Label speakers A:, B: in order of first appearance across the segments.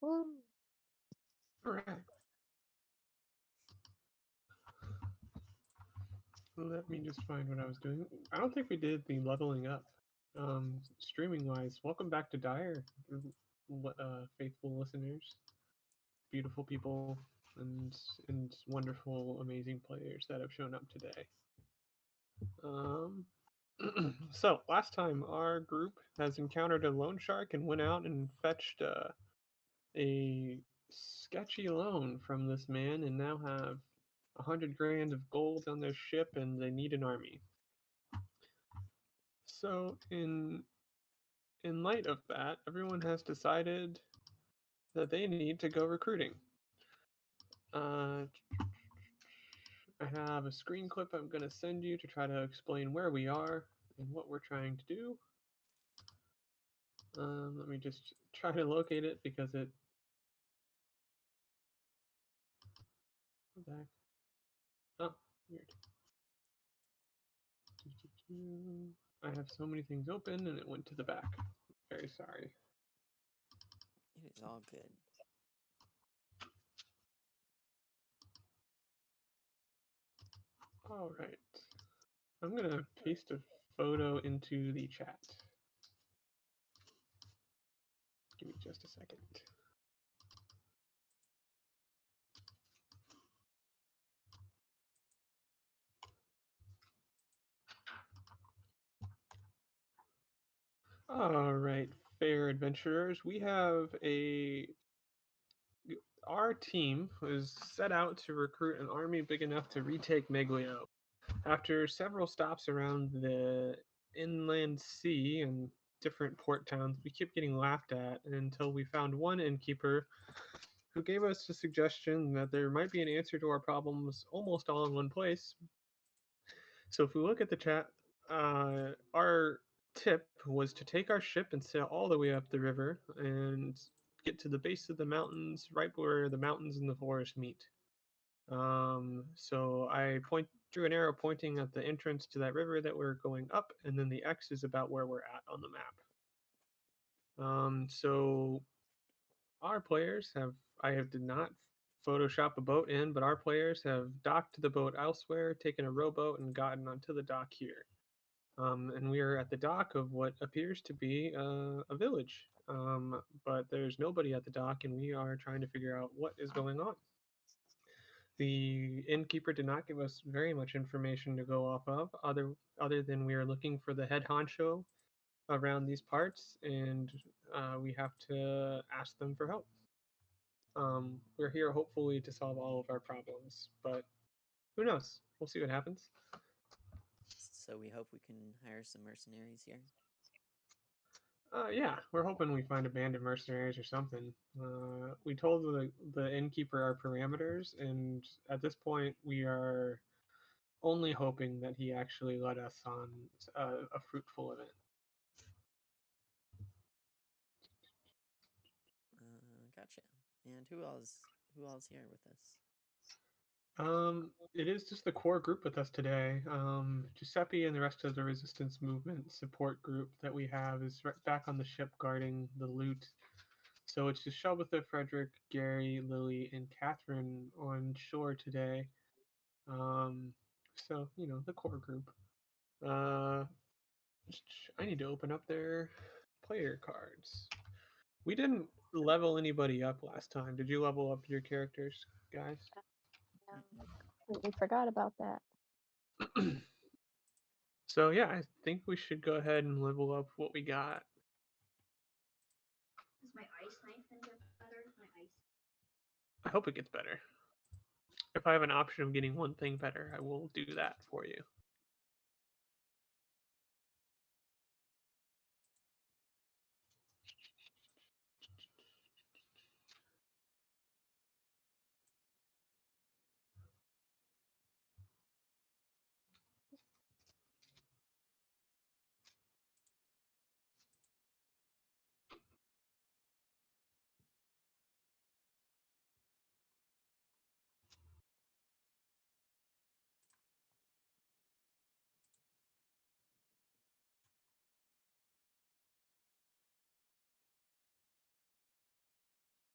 A: Woo.
B: All right. Let me just find what I was doing. I don't think we did the leveling up. Streaming wise, welcome back to Dire, faithful listeners, beautiful people, and wonderful, amazing players that have shown up today. Um, so last time our group has encountered a loan shark and went out and fetched a sketchy loan from this man, and now have 100 grand of gold on their ship, and they need an army. So in light of that, everyone has decided that they need to go recruiting. Uh, I have a screen clip I'm going to send you to try to explain where we are and what we're trying to do. Let me just try to locate it because it. Back. Oh, weird. I have so many things open and it went to the back. Very sorry.
C: It is all good.
B: All right. I'm going to paste a photo into the chat. Give me just a second. All right, fair adventurers. We have our team was set out to recruit an army big enough to retake Meglio. After several stops around the inland sea and different port towns, we kept getting laughed at until we found one innkeeper who gave us a suggestion that there might be an answer to our problems almost all in one place. So if we look at the chat, our tip was to take our ship and sail all the way up the river and get to the base of the mountains, right where the mountains and the forest meet. So I drew an arrow pointing at the entrance to that river that we're going up, and then the X is about where we're at on the map. So our players have did not Photoshop a boat in, but our players have docked the boat elsewhere, taken a rowboat, and gotten onto the dock here. And we are at the dock of what appears to be a village. But there's nobody at the dock, and we are trying to figure out what is going on. The innkeeper did not give us very much information to go off of, other than we are looking for the head honcho around these parts, and we have to ask them for help. We're here hopefully to solve all of our problems, but who knows? We'll see what happens.
C: So we hope we can hire some mercenaries here.
B: Yeah, we're hoping we find a band of mercenaries or something. We told the innkeeper our parameters, and at this point, we are only hoping that he actually let us on a fruitful event.
C: Gotcha. And who else here with us?
B: It is just the core group with us today. Giuseppe and the rest of the resistance movement support group that we have is right back on the ship guarding the loot. So it's just Shelbitha, Frederick, Gary, Lily, and Catherine on shore today. Um, so the core group. Uh, I need to open up their player cards. We didn't level anybody up last time. Did you level up your characters, guys?
A: Completely forgot about that.
B: So yeah, I think we should go ahead and level up what we got.
D: Does my ice knife then get better? My ice.
B: I hope it gets better. If I have an option of getting one thing better, I will do that for you.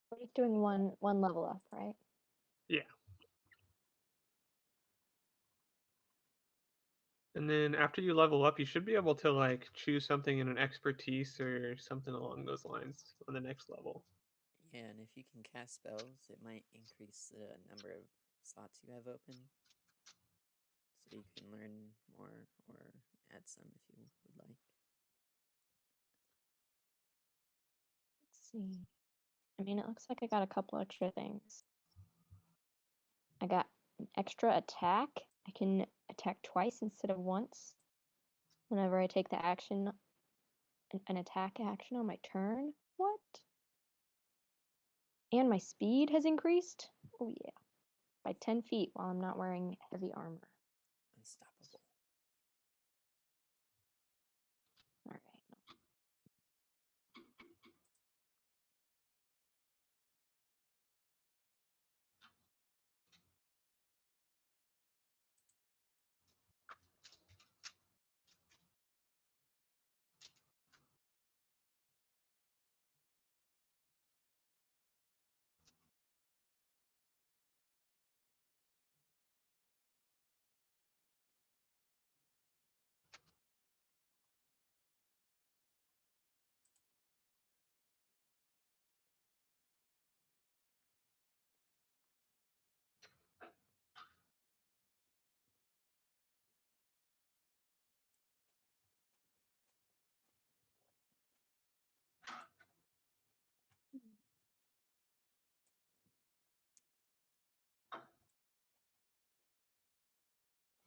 A: We're just doing one level up, right?
B: Yeah. And then after you level up, you should be able to like choose something in an expertise or something along those lines on the next level.
C: Yeah, and if you can cast spells, it might increase the number of slots you have open. So you can learn more or add some if you would like.
A: Let's see. I mean, it looks like I got a couple extra things. I got an extra attack. I can attack twice instead of once whenever I take the action, an attack action on my turn. What? And my speed has increased? Oh yeah. By 10 feet while I'm not wearing heavy armor.
C: Unstoppable.
A: Alright.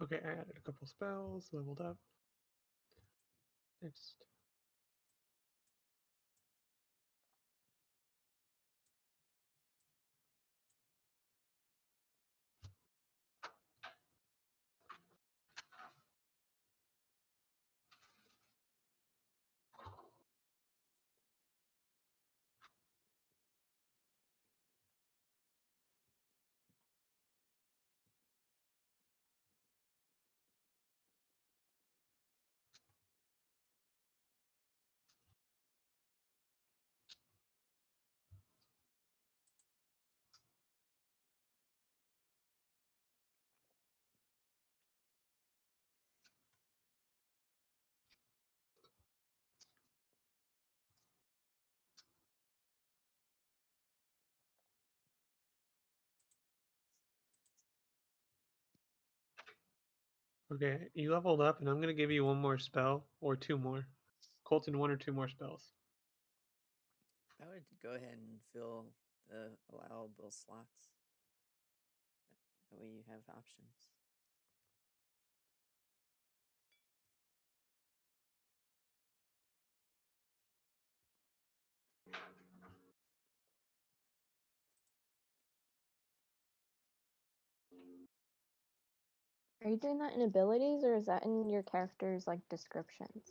B: Okay, I added a couple spells, leveled up. Next. Okay, you leveled up, and I'm gonna give you one more spell or two more. Colton, one or two more spells.
C: I would go ahead and fill the allowable slots. That way you have options.
A: Are you doing that in abilities or is that in your character's like descriptions?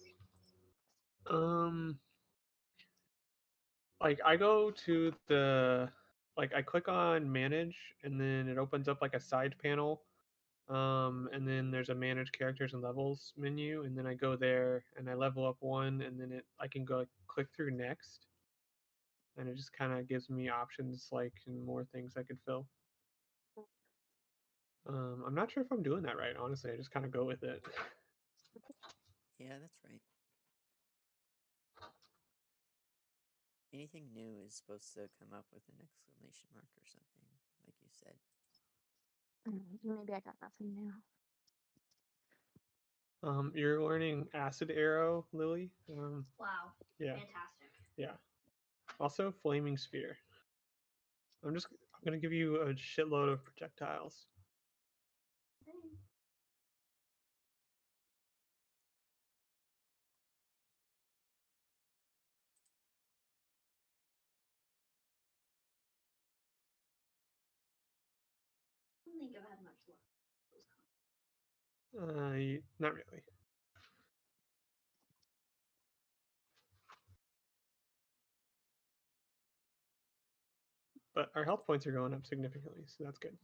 B: Like I go to the like I click on manage, and then it opens up like a side panel. And then there's a manage characters and levels menu, and then I go there and I level up one, and then I can go click through next, and it just kind of gives me options like and more things I could fill. I'm not sure if I'm doing that right, honestly. I just kind of go with it.
C: Yeah, that's right. Anything new is supposed to come up with an exclamation mark or something, like you said.
A: Maybe I got nothing new.
B: You're learning Acid Arrow, Lily.
D: Wow.
B: Yeah,
D: Fantastic.
B: yeah. Also, Flaming Sphere. I'm gonna give you a shitload of projectiles.
D: I don't think I've had much luck.
B: Not really. But our health points are going up significantly, so that's good.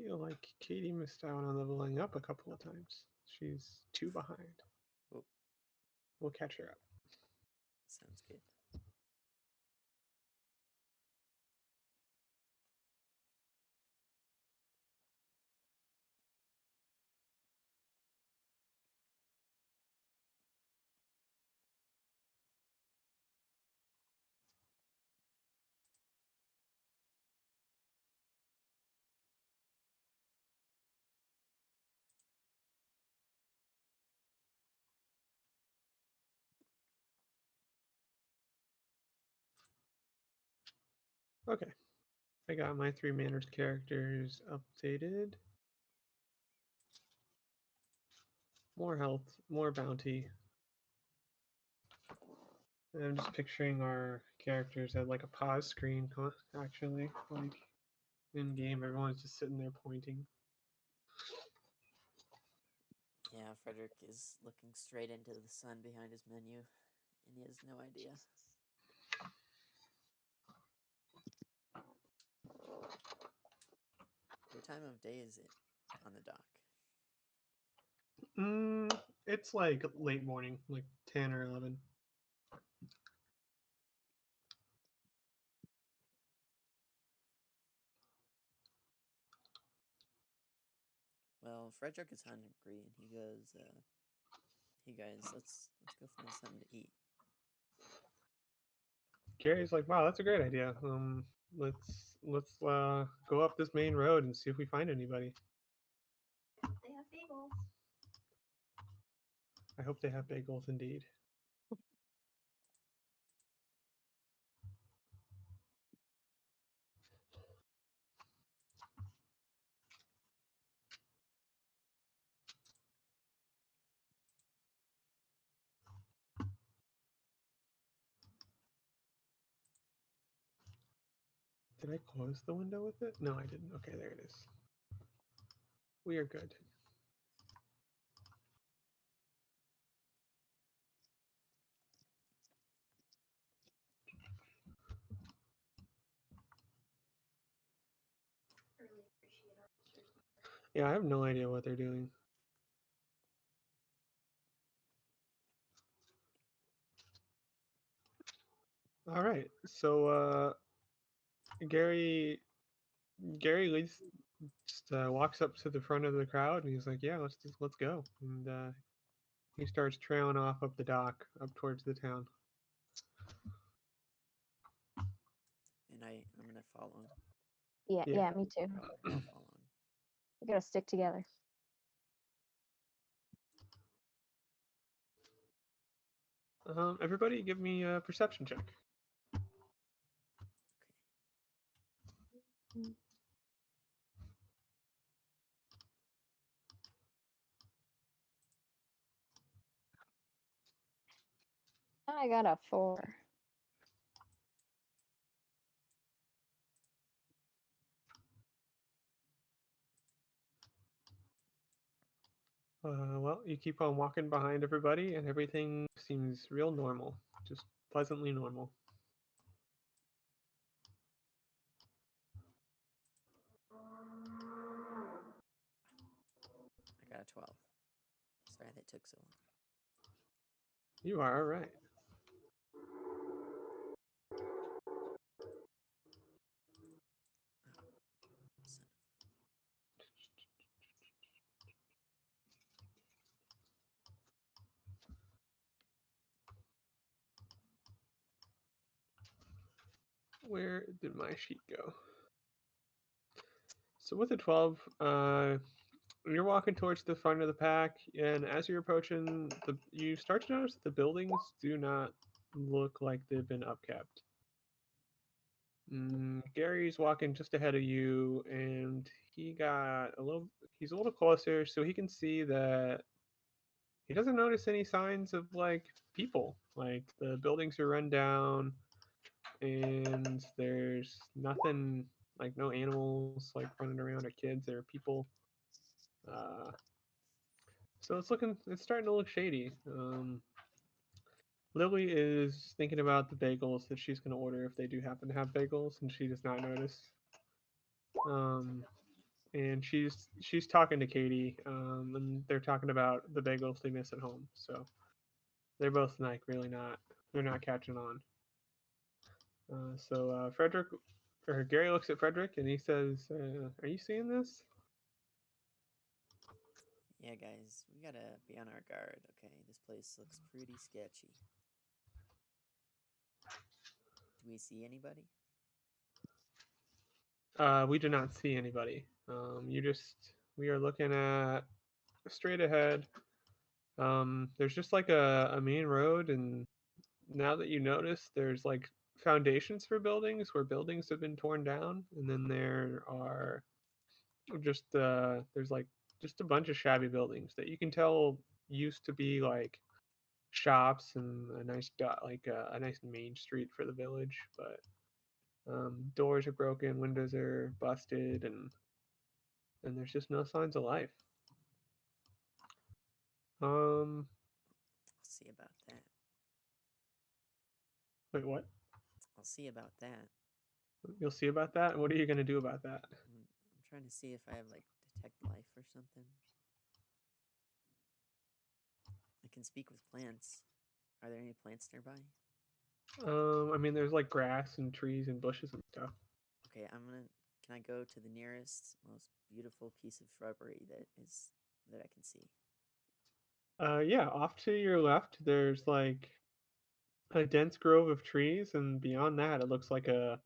B: feel like Katie missed out on leveling up a couple of times. She's 2 behind.
C: Oh,
B: We'll catch her up.
C: sounds good.
B: Okay. I got my 3 manners characters updated. More health, more bounty. And I'm just picturing our characters at like a pause screen, actually. Like in game, everyone's just sitting there pointing.
C: Yeah, Frederick is looking straight into the sun behind his menu, and he has no idea. What time of day is it on the dock?
B: It's like late morning, like 10 or 11.
C: Well, Frederick is hungry, and he goes, "Hey guys, let's go find something to eat."
B: Gary's like, wow, that's a great idea. Let's go up this main road and see if we find anybody.
D: They have bagels.
B: I hope they have bagels indeed. Did I close the window with it? No, I didn't. Okay, there it is. We are good.
D: Really appreciate our officers.
B: Yeah, I have no idea what they're doing. All right, so Gary leads, just walks up to the front of the crowd and he's like, "Yeah, let's go." And he starts trailing off up the dock, up towards the town.
C: And I'm gonna follow him.
A: Yeah,
B: Yeah.
A: yeah, me too.
C: I'll follow him.
A: We gotta stick together.
B: Everybody, give me a perception check.
C: Okay.
A: I got a 4.
B: Well, you keep on walking behind everybody, and everything seems real normal, just pleasantly normal.
C: I got a 12. Sorry that took so long.
B: You are all right.
C: Son
B: Where did my sheet go? So with a 12, you're walking towards the front of the pack, and as you're approaching, you start to notice that the buildings do not look like they've been upkept. Gary's walking just ahead of you, and he's a little closer, so he can see that he doesn't notice any signs of like people. Like the buildings are run down, and there's nothing, like no animals like running around or kids or people. So it's starting to look shady. Lily is thinking about the bagels that she's going to order if they do happen to have bagels, and she does not notice. and she's talking to Katie, and they're talking about the bagels they miss at home. So they're both like really not, they're not catching on. So Frederick or Gary looks at Frederick and he says, "Are you seeing this?"
C: Yeah, guys, we gotta be on our guard, okay? This place looks pretty sketchy. Do we see anybody?
B: We do not see anybody. We are looking at straight ahead. There's just like a main road, and now that you notice, there's like foundations for buildings where buildings have been torn down, and then there are there's like just a bunch of shabby buildings that you can tell used to be like shops and a nice a nice main street for the village, but doors are broken, windows are busted, and there's just no signs of life. Um,
C: I'll see about that.
B: wait, what?
C: I'll see about that.
B: You'll see about that? What are you gonna do about that?
C: I'm trying to see if I have, like, detect life or something. I can speak with plants. Are there any plants nearby?
B: I mean, there's like grass and trees and bushes and stuff.
C: Okay, can I go to the nearest, most beautiful piece of shrubbery that I can see?
B: Yeah, off to your left, there's like a dense grove of trees, and beyond that, it looks like a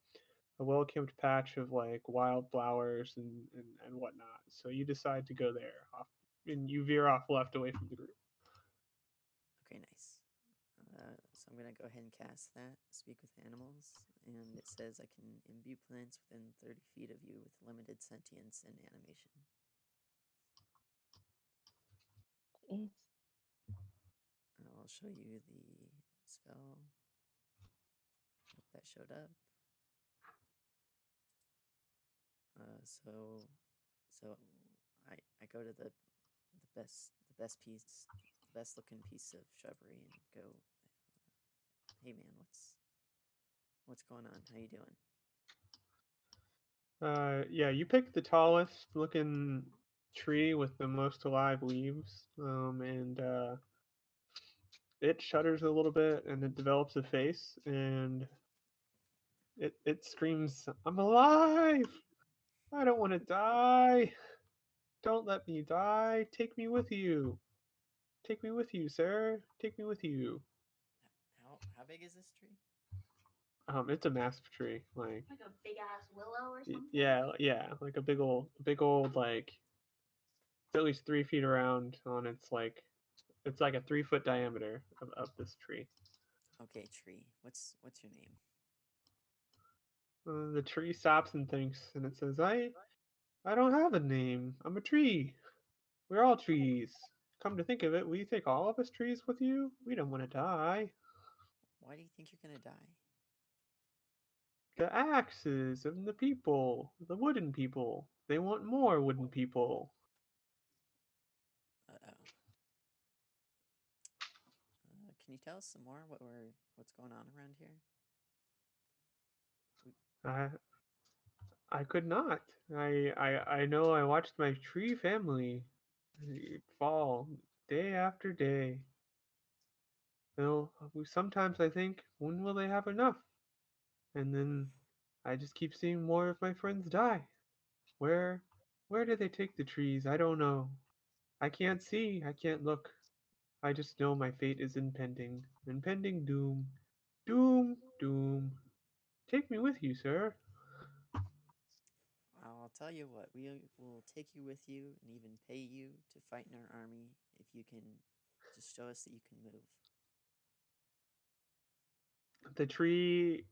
B: well-kept patch of like wildflowers and whatnot. So you decide to go there off, and you veer off left away from the group.
C: Okay, nice. So I'm gonna go ahead and cast that, speak with animals, and it says I can imbue plants within 30 feet of you with limited sentience and animation.
A: Jeez.
C: I'll show you the spell. Hope that showed up. So I go to the best looking piece of shrubbery and go, hey man, what's going on? How you doing?
B: Yeah, you pick the tallest looking tree with the most alive leaves, and it shudders a little bit, and it develops a face, and it screams, "I'm alive! I don't want to die! Don't let me die! Take me with you! Take me with you, sir! Take me with you!"
C: How big is this tree?
B: It's a massive tree, like
D: Like a big ass willow or something.
B: yeah, like a big old like it's at least 3 feet around on it's like a 3 foot diameter of this tree.
C: Okay, tree. What's your name?
B: The tree stops and thinks, and it says, I don't have a name. I'm a tree. We're all trees. Come to think of it, will you take all of us trees with you? We don't want to die.
C: Why do you think you're gonna die?
B: The axes of the people, the wooden people. They want more wooden people.
C: Uh-oh. Can you tell us some more? What's going on around here?
B: I I could not. I know I watched my tree family fall day after day. Sometimes I think, when will they have enough? And then I just keep seeing more of my friends die. Where where do they take the trees? I don't know. I can't see, I can't look. I just know my fate is impending. Impending doom. Doom, doom. Take me with you, sir.
C: I'll tell you what. We will take you with you and even pay you to fight in our army if you can just show us that you can move.
B: The tree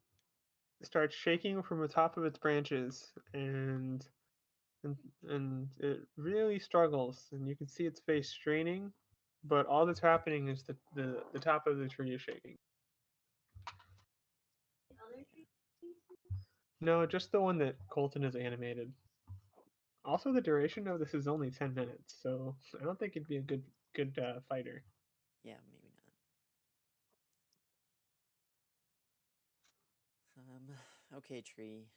B: starts shaking from the top of its branches, and it really struggles, and you can see its face straining, but all that's happening is the top of the tree is shaking.
D: The other tree.
B: No, just the one that Colton has animated. Also, the duration of this is only 10 minutes, so I don't think it'd be a good fighter.
C: Yeah, maybe not. Okay, tree.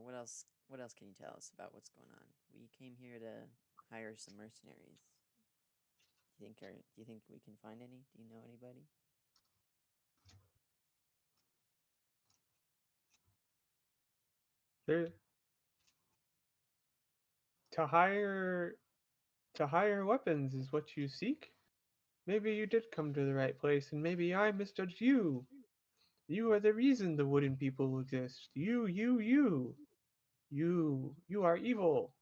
C: What else? What else can you tell us about what's going on? We came here to hire some mercenaries. Do you think we can find any? Do you know anybody?
B: There to hire weapons is what you seek. Maybe you did come to the right place, and maybe I misjudged you. You are the reason the wooden people exist. You are evil.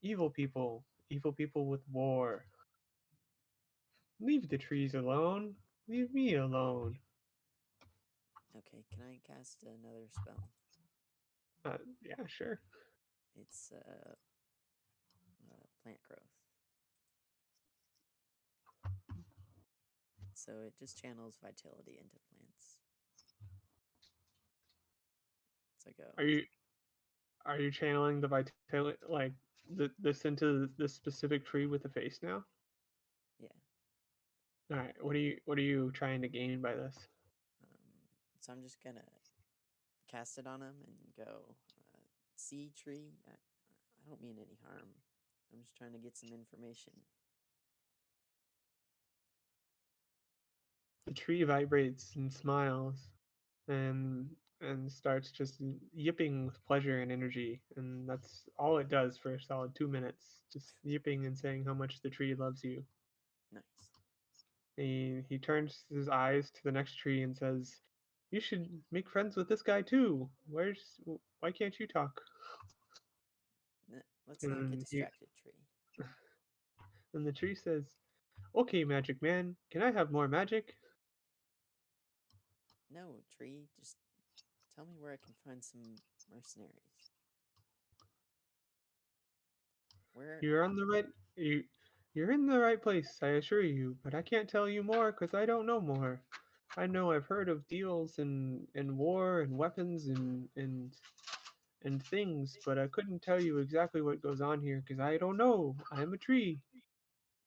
B: Evil people. Evil people with war. Leave the trees alone. Leave me alone.
C: Okay, can I cast another spell?
B: Yeah, sure.
C: It's plant growth. So it just channels vitality into plants. It's like
B: Are you channeling the vitality like this into this specific tree with the face now?
C: yeah.
B: All right. What are you trying to gain by this?
C: So I'm just gonna cast it on him and go, see tree. I don't mean any harm. I'm just trying to get some information.
B: The tree vibrates and smiles and starts just yipping with pleasure and energy, and that's all it does for a solid 2 minutes, just yipping and saying how much the tree loves you.
C: Nice.
B: He turns his eyes to the next tree and says, "You should make friends with this guy too. Why can't you talk?"
C: Let's not get
B: And he
C: distracted, tree.
B: and the tree says, "Okay, Magic Man, can I have more magic?"
C: No, tree. Just tell me where I can find some mercenaries. Where?
B: You're on the right you're in the right place, I assure you, but I can't tell you more because I don't know more. I know I've heard of deals and war and weapons and things, but I couldn't tell you exactly what goes on here because I don't know. I'm a tree.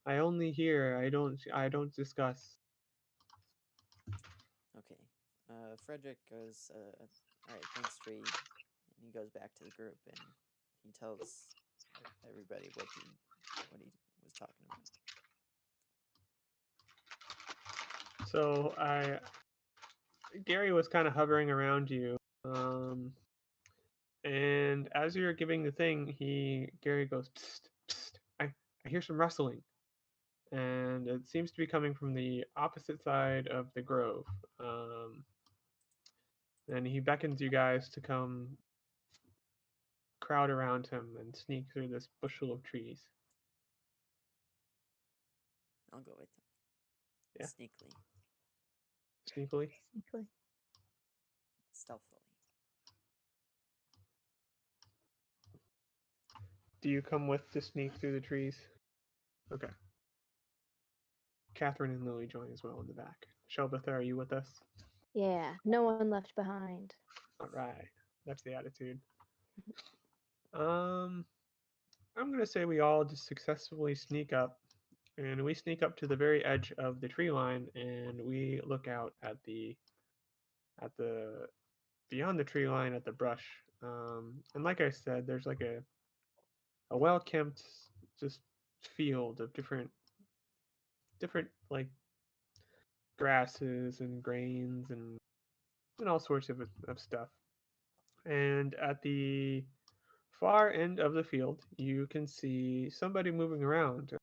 B: I only hear. I don't discuss.
C: Okay. Frederick goes, all right, thanks, tree. And he goes back to the group and he tells everybody what he was talking about.
B: So Gary was kind of hovering around you, and as you're giving the thing, Gary goes, "Psst, psst, I hear some rustling," and it seems to be coming from the opposite side of the grove. And he beckons you guys to come crowd around him and sneak through this bushel of trees.
C: I'll go with him.
B: Yeah.
C: Sneakily.
B: Sneakily.
C: Stealthily.
B: Do you come with to sneak through the trees? Okay. Catherine and Lily join as well in the back. Shelbitha, are you with us?
A: Yeah, no one left behind.
B: All right. That's the attitude. I'm gonna say we all just successfully sneak up, and we sneak up to the very edge of the tree line, and we look out at the beyond the tree line at the brush. And like I said, there's like a well kempt just field of different like grasses and grains and all sorts of stuff. And at the far end of the field, you can see somebody moving around,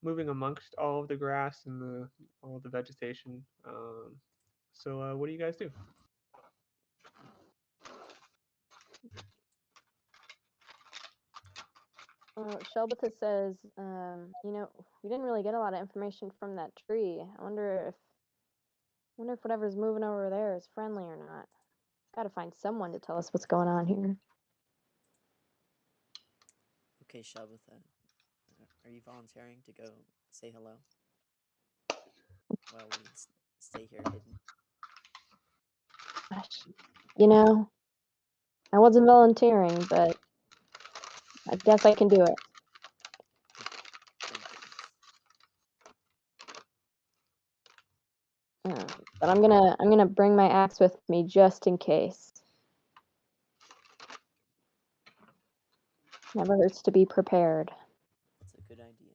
B: moving amongst all of the grass and all the vegetation. So what do you guys do?
A: Shelbitha says, we didn't really get a lot of information from that tree. I wonder if whatever's moving over there is friendly or not. Gotta find someone to tell us what's going on here.
C: Okay, Shelbitha. Are you volunteering to go say hello? While we stay here hidden.
A: Gosh, I wasn't volunteering, but I guess I can do it. But I'm gonna bring my axe with me just in case. Never hurts to be prepared.
C: That's a good idea.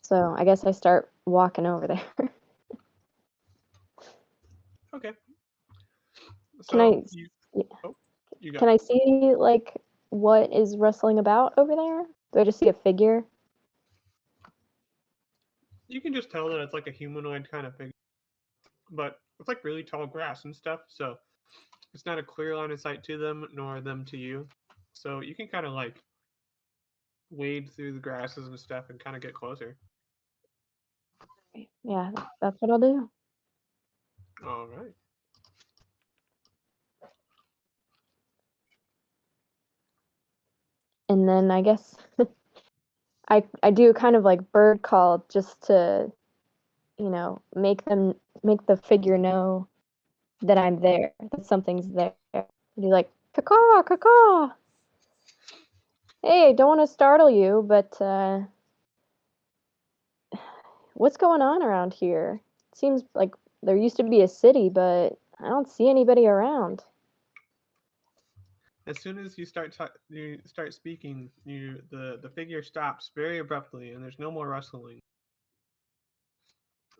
A: So I guess I start walking over there.
B: Okay.
A: Can I
B: So you,
A: yeah.
B: oh, you got
A: Can I see like what is rustling about over there? Do I just see a figure?
B: you can just tell that it's like a humanoid kind of figure, but it's like really tall grass and stuff. So it's not a clear line of sight to them, nor them to you. So you can kind of like wade through the grasses and stuff and kind of get closer.
A: Yeah, that's what I'll do.
B: All right.
A: And then I guess I do kind of like bird call just to, make the figure know that I'm there, that something's there. Be like, caw, caw. Hey, don't want to startle you, but what's going on around here? Seems like there used to be a city, but I don't see anybody around.
B: As soon as you start speaking, the figure stops very abruptly, and there's no more rustling.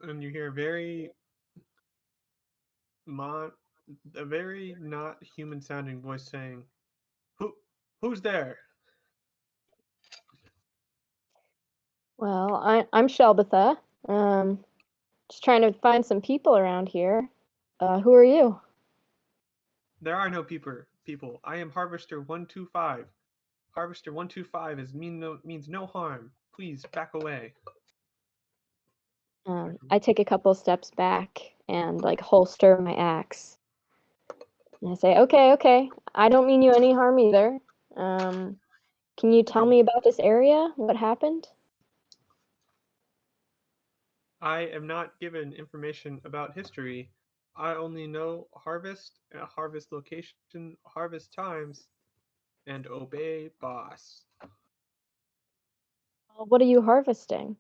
B: And you hear a very not human sounding voice saying, "Who's there?"
A: Well, I'm Shelbatha. Just trying to find some people around here. Who are you?
B: There are no people. I am Harvester 125. Harvester 125 means no harm. Please back away.
A: I take a couple steps back and like holster my axe. And I say, okay, I don't mean you any harm either. Can you tell me about this area? What happened?
B: I am not given information about history. I only know harvest, harvest location, harvest times, and obey boss.
A: What are you harvesting?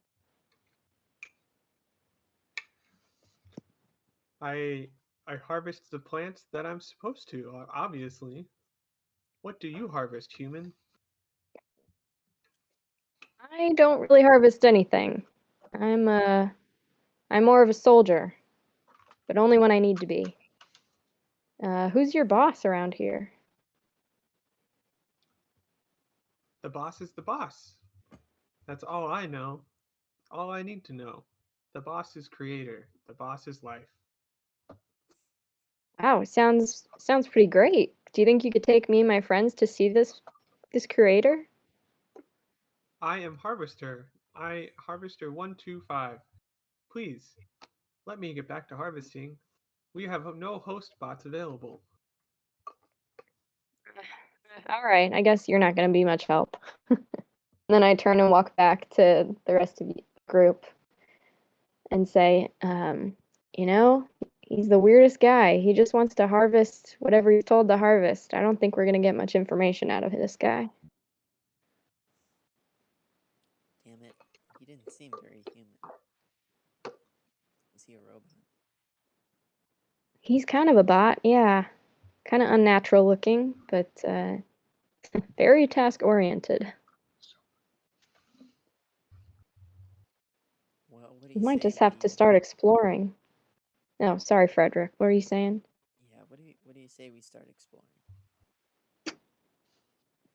B: I I harvest the plants that I'm supposed to, obviously. What do you harvest, human?
A: I don't really harvest anything. I'm more of a soldier, but only when I need to be. Who's your boss around here?
B: The boss is the boss. That's all I know. All I need to know. The boss is creator. The boss is life.
A: Wow, sounds pretty great. Do you think you could take me and my friends to see this creator?
B: I am Harvester. Harvester 125. Please, let me get back to harvesting. We have no host bots available.
A: All right, I guess you're not going to be much help. Then I turn and walk back to the rest of the group and say, he's the weirdest guy. He just wants to harvest whatever he's told to harvest. I don't think we're going to get much information out of this guy.
C: Damn it. He didn't seem very human. Was he a robot?
A: He's kind of a bot, yeah. Kind of unnatural looking, but very task oriented.
C: Well, what do
A: We
C: you
A: might
C: say
A: just have to
C: we...
A: start exploring. Oh, sorry, Frederick. What were you saying?
C: Yeah, what do you say we start exploring?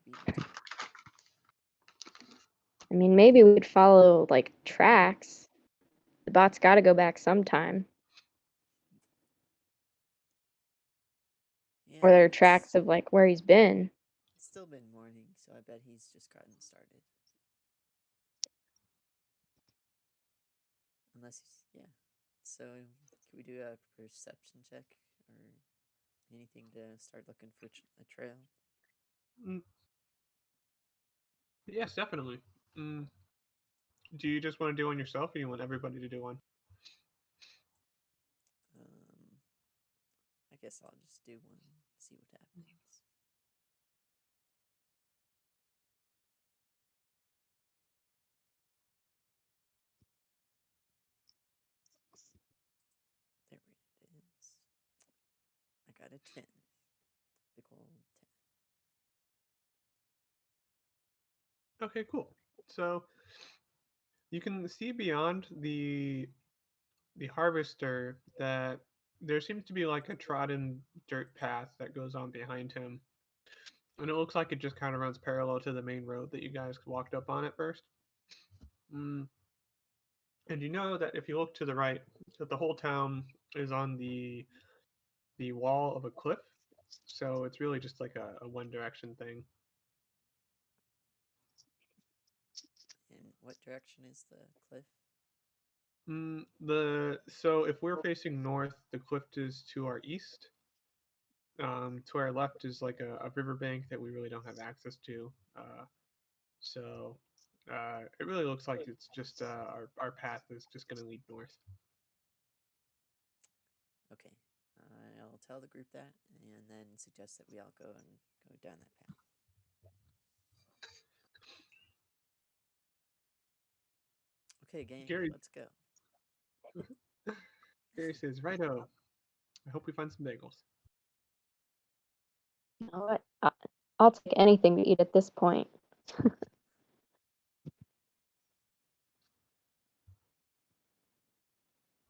C: Be my turn.
A: I mean, maybe we'd follow like tracks. The bot's got to go back sometime.
C: Yeah,
A: Or
C: I
A: there are
C: mean,
A: tracks of like where he's been.
C: it's still been morning, so I bet he's just gotten started. Unless, yeah. So, can we do a perception check or anything to start looking for a trail?
B: Mm, yes, definitely. Do you just want to do one yourself, or you want everybody to do one?
C: I guess I'll just do one, see what happens. There it is. I got a 10. Big ol' 10.
B: Okay, cool. So you can see beyond the harvester that there seems to be like a trodden dirt path that goes on behind him. And it looks like it just kind of runs parallel to the main road that you guys walked up on at first. Mm. And you know that if you look to the right, that the whole town is on the wall of a cliff. So it's really just like a one direction thing.
C: In what direction is the cliff?
B: So if we're facing north, the cliff is to our east. To our left is like a riverbank that we really don't have access to. So it really looks like it's just our path is just going to lead north.
C: Okay. I'll tell the group that, and then suggest that we all go down that path. Okay, gang,
B: Gary-
C: let's go.
B: Gary says, "Righto. I hope we find some bagels."
A: You know what? I'll take anything to eat at this point.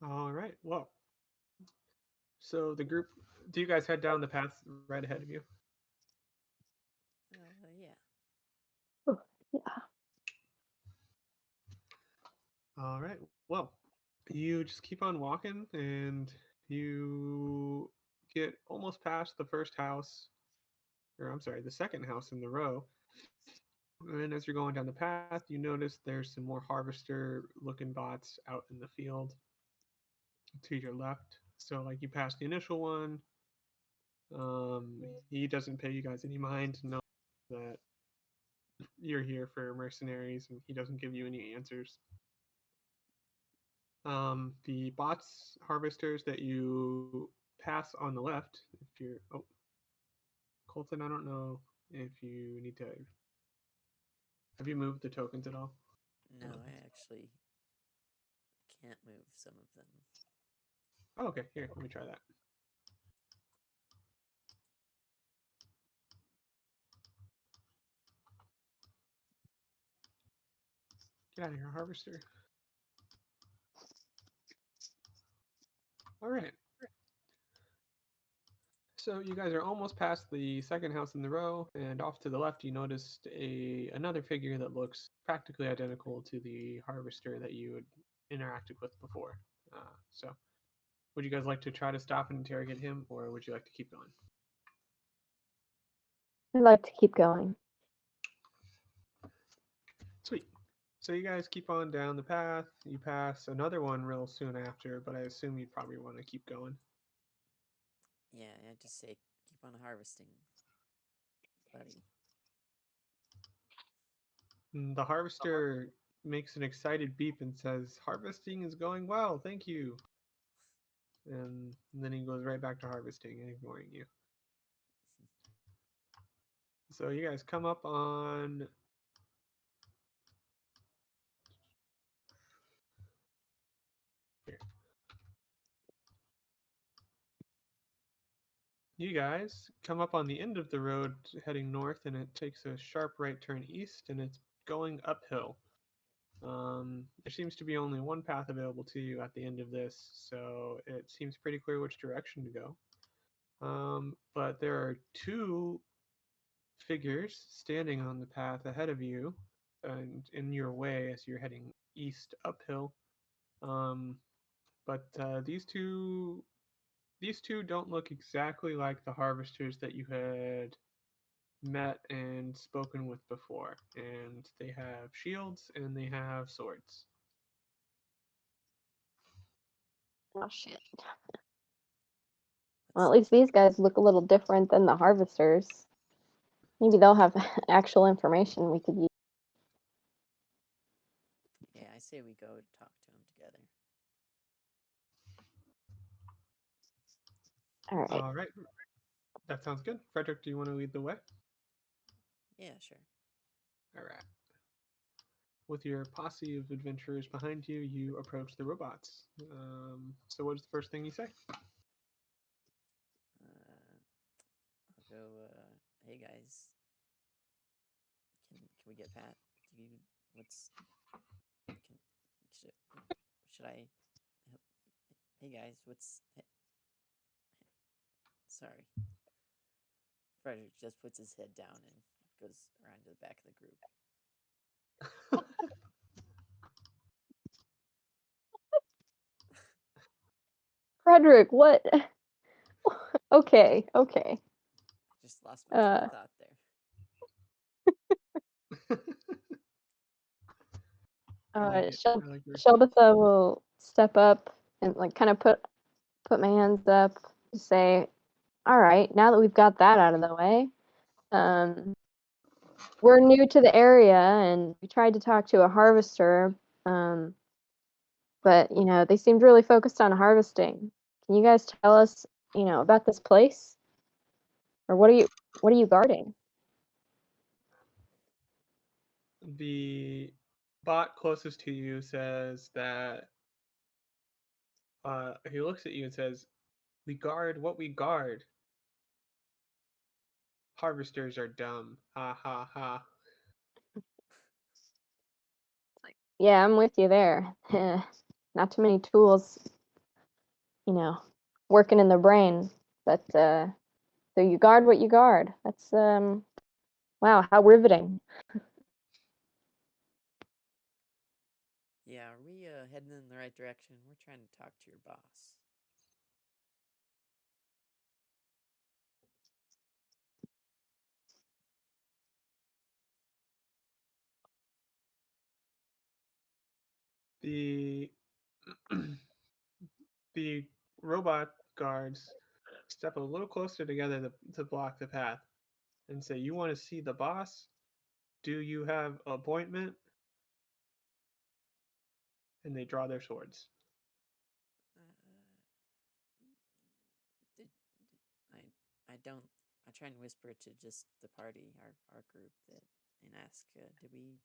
B: All right. Well, so the group, do you guys head down the path right ahead of you?
C: Yeah.
A: Oh, yeah.
B: All right. Well, you just keep on walking and you get almost past the first house, or I'm sorry, the second house in the row. And as you're going down the path, you notice there's some more harvester looking bots out in the field to your left. So, like, you pass the initial one. He doesn't pay you guys any mind, know that you're here for mercenaries, and he doesn't give you any answers. The bots harvesters that you pass on the left, if you're Colton, I don't know if you need to. Have you moved the tokens at all?
C: No, I actually can't move some of them.
B: Oh, okay. Here, let me try that. Get out of here, harvester. All right. So you guys are almost past the second house in the row, and off to the left, you noticed another figure that looks practically identical to the harvester that you had interacted with before. So, would you guys like to try to stop and interrogate him, or would you like to keep going?
A: I'd like to keep going.
B: Sweet. So you guys keep on down the path. You pass another one real soon after, but I assume you'd probably want to keep going.
C: Yeah, I just say keep on harvesting, buddy.
B: The harvester makes an excited beep and says, "Harvesting is going well, thank you." And then he goes right back to harvesting and ignoring you. So you guys come up on here. You guys come up on the end of the road heading north, and it takes a sharp right turn east, and it's going uphill. There seems to be only one path available to you at the end of this, so it seems pretty clear which direction to go. But there are two figures standing on the path ahead of you and in your way as you're heading east uphill. But these two don't look exactly like the harvesters that you had met and spoken with before, and they have shields and they have swords.
A: Oh shit. Well, at least these guys look a little different than the harvesters. Maybe they'll have actual information we could use.
C: Yeah, I say we go talk to him together.
A: All right.
B: All right, that sounds good. Frederick, do you want to lead the way?
C: Yeah, sure.
B: All right. With your posse of adventurers behind you, you approach the robots. So, what is the first thing you say?
C: I'll go. Hey guys, can we get Pat? you what's can, should I? Hey guys, sorry. Frederick just puts his head down and goes around to the back of the group.
A: Frederick, what? Okay, okay.
C: I just lost my train of thought there.
B: like it. I like your
A: Shelditha will step up and like kind of put my hands up to say, all right, now that we've got that out of the way, we're new to the area and we tried to talk to a harvester, but you know, they seemed really focused on harvesting. Can you guys tell us, you know, about this place? Or what are you guarding?
B: The bot closest to you says that he looks at you and says, "We guard what we guard. Harvesters are dumb. Ha ha ha."
A: Yeah, I'm with you there. Not too many tools, you know, working in the brain. But so you guard what you guard. That's wow, how riveting.
C: Yeah, are we heading in the right direction? We're trying to talk to your boss.
B: The the robot guards step a little closer together to block the path and say, "You want to see the boss? Do you have appointment?" And they draw their swords.
C: Did I don't. I try and whisper to just the party, our group, that and ask, did we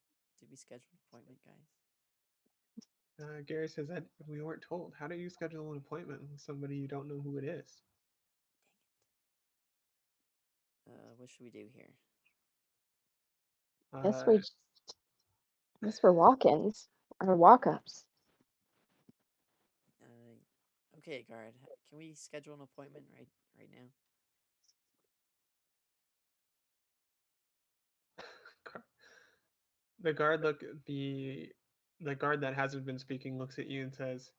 C: schedule an appointment, guys?
B: Gary says that we weren't told. How do you schedule an appointment with somebody you don't know who it is?
C: Dang it. What should we do here?
A: Guess
B: Uh,
A: we're walk-ins or walk-ups.
C: Okay, guard. Can we schedule an appointment right now?
B: the guard look the guard that hasn't been speaking looks at you and says,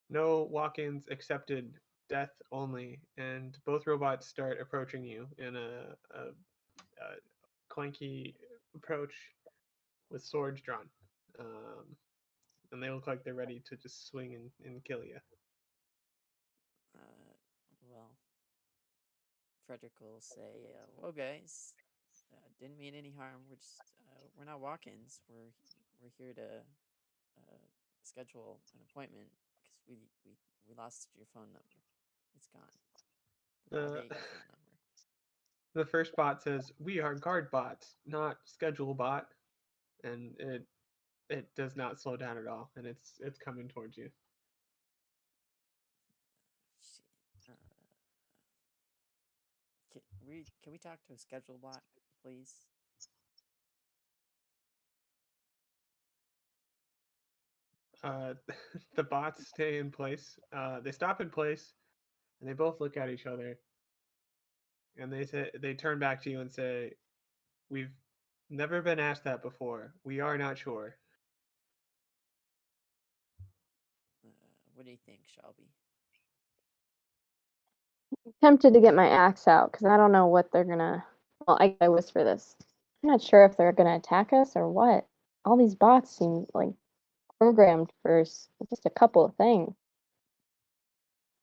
B: "No walk-ins accepted. Death only." And both robots start approaching you in a clanky approach with swords drawn. And they look like they're ready to just swing and kill you.
C: Well, Frederick will say, "Well, guys, didn't mean any harm. We're not walk-ins. We're here to schedule an appointment because we lost your phone number. It's gone. The bot
B: Uh,
C: ate your phone number."
B: the first bot says, "We are guard bots, not schedule bot," and it does not slow down at all, and it's coming towards you.
C: Shit. Can we talk to a schedule bot, please?
B: The bots stay in place. They stop in place, and they both look at each other, and they turn back to you and say, "We've never been asked that before. We are not sure."
C: What do you think, Shelby?
A: Tempted to get my axe out because I don't know what they're gonna. Well, I whisper this. I'm not sure if they're gonna attack us or what. All these bots seem like programmed for just a couple of things.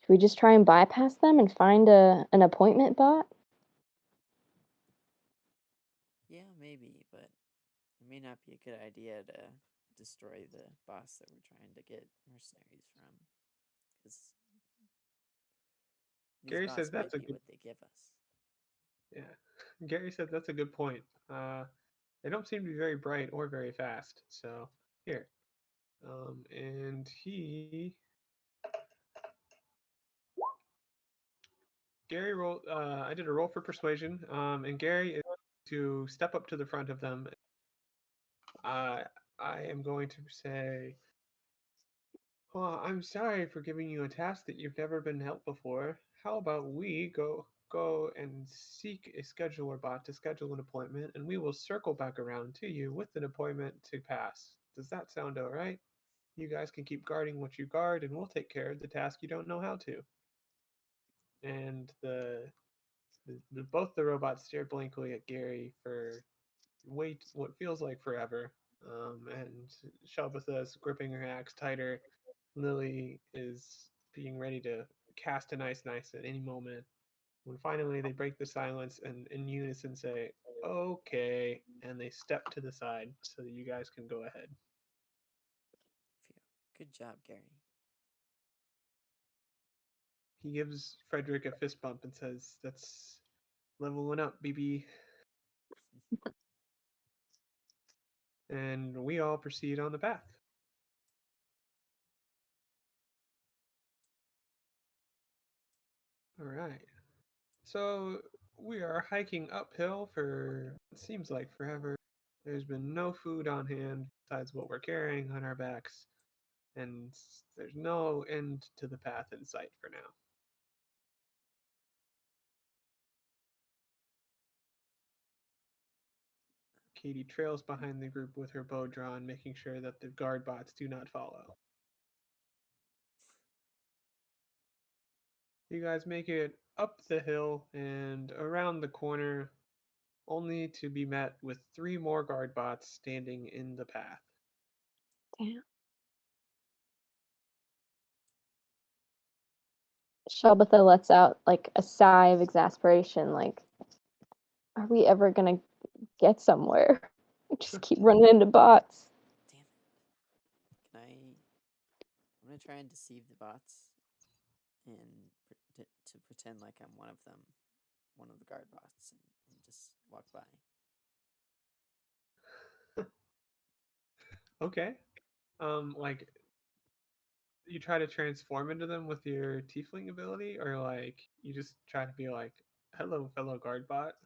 A: Should we just try and bypass them and find an appointment bot?
C: Yeah, maybe, but it may not be a good idea to destroy the boss that we're trying to get mercenaries from, because these
B: Gary
C: bots
B: says
C: might
B: that's a
C: be
B: good
C: what they give us.
B: yeah. Gary says that's a good point. They don't seem to be very bright or very fast. So here, and Gary rolled. I did a roll for persuasion. And Gary is to step up to the front of them, I am going to say, well, I'm sorry for giving you a task that you've never been helped before. How about we go and seek a scheduler bot to schedule an appointment, and we will circle back around to you with an appointment to pass. Does that sound all right? You guys can keep guarding what you guard, and we'll take care of the task you don't know how to. And both the robots stare blankly at Gary for what feels like forever. And Shelbatha is gripping her axe tighter. Lily is being ready to cast an ice knife at any moment. When finally they break the silence and in unison say, "Okay," and they step to the side so that you guys can go ahead.
C: Phew. Good job, Gary.
B: He gives Frederick a fist bump and says, "That's leveling up, BB." And we all proceed on the path. All right. So we are hiking uphill for what seems like forever. There's been no food on hand besides what we're carrying on our backs, and there's no end to the path in sight for now. Katie trails behind the group with her bow drawn, making sure that the guard bots do not follow. You guys make it up the hill and around the corner, only to be met with 3 more guard bots standing in the path.
A: Damn. Shelbatha lets out like a sigh of exasperation, like, are we ever gonna get somewhere? Just keep running into bots.
C: Damn it. Can I? I'm gonna try and deceive the bots, and to pretend like I'm one of them, one of the guard bots, and just walk by.
B: Okay. Like you try to transform into them with your tiefling ability, or like you just try to be like, "Hello, fellow guard bot."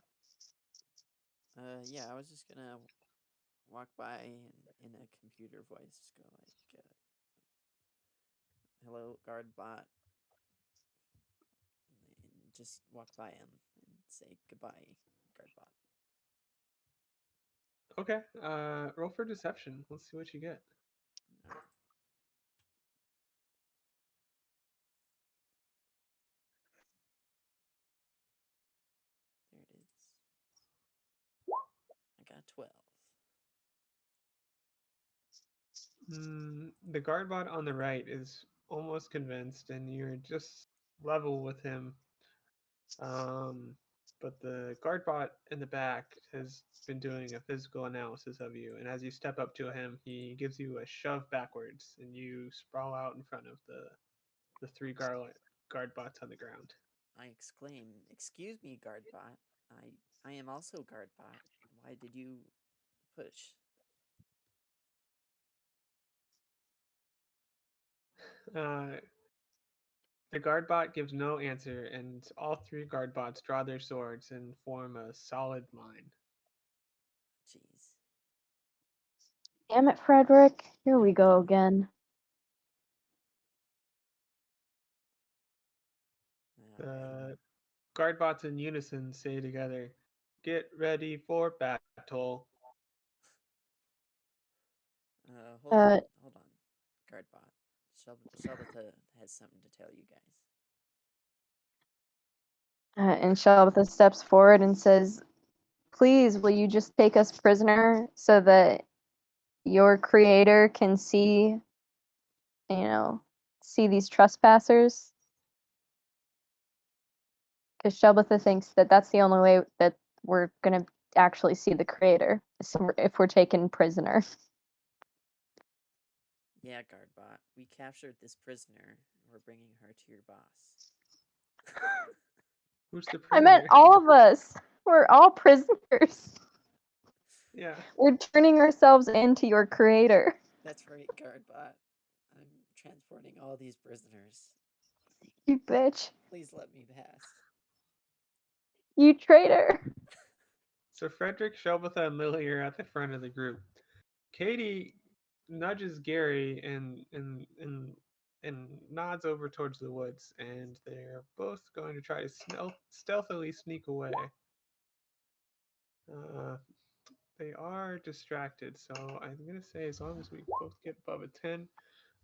C: Yeah, I was just gonna walk by and in a computer voice go like, "Hello, guard bot," and just walk by him and say goodbye, guard bot.
B: Okay. Roll for deception. Let's see what you get.
C: Alright. There it is. I got 12.
B: The guard bot on the right is almost convinced, and you're just level with him. But the guard bot in the back has been doing a physical analysis of you, and as you step up to him, he gives you a shove backwards, and you sprawl out in front of the 3 guard bots on the ground.
C: I exclaim, "Excuse me, guard bot. I am also guard bot. Why did you push?"
B: Uh, the guard bot gives no answer, and all 3 guard bots draw their swords and form a solid line.
C: Jeez.
A: Damn it, Frederick. Here we go again.
B: The guard bots in unison say together, "Get ready for battle."
C: Hold on, guard bot. Shelbatha has something to tell you guys.
A: And Shelbatha steps forward and says, please, will you just take us prisoner so that your creator can see these trespassers? Because Shelbatha thinks that that's the only way that we're going to actually see the creator, if we're taken prisoner.
C: Yeah, guard bot. We captured this prisoner. We're bringing her to your boss.
B: Who's the
A: I meant
B: prisoner?
A: all of us. We're all prisoners.
B: Yeah.
A: We're turning ourselves into your creator.
C: That's right, guard bot. I'm transporting all these prisoners.
A: You bitch.
C: Please let me pass.
A: You traitor.
B: So Frederick, Shelbatha, and Lily are at the front of the group. Katie nudges Gary and nods over towards the woods, and they're both going to try to stealthily sneak away. They are distracted, so I'm gonna say as long as we both get above a 10.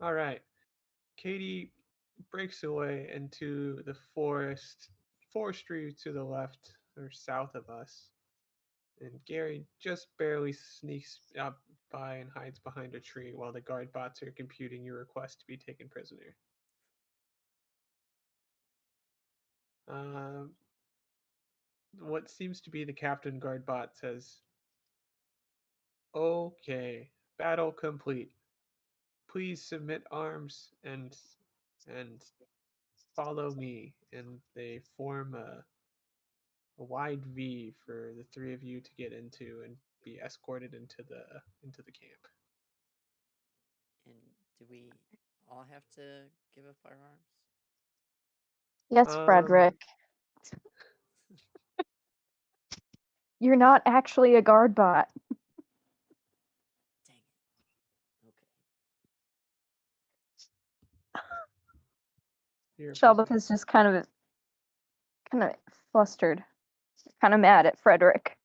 B: All right. Katie breaks away into the forestry to the left or south of us. And Gary just barely sneaks up by and hides behind a tree while the guard bots are computing your request to be taken prisoner. Um, what seems to be the captain guard bot says, "Okay, battle complete. Please submit arms and follow me." And they form a wide V for the three of you to get into and be escorted into the camp.
C: And do we all have to give up our arms?
A: Yes,
B: Um,
A: Frederick. You're not actually a guard bot.
C: Dang it. Okay.
B: You're a
A: Shelbeth
B: prisoner.
A: is just kind of flustered, kind of mad at Frederick.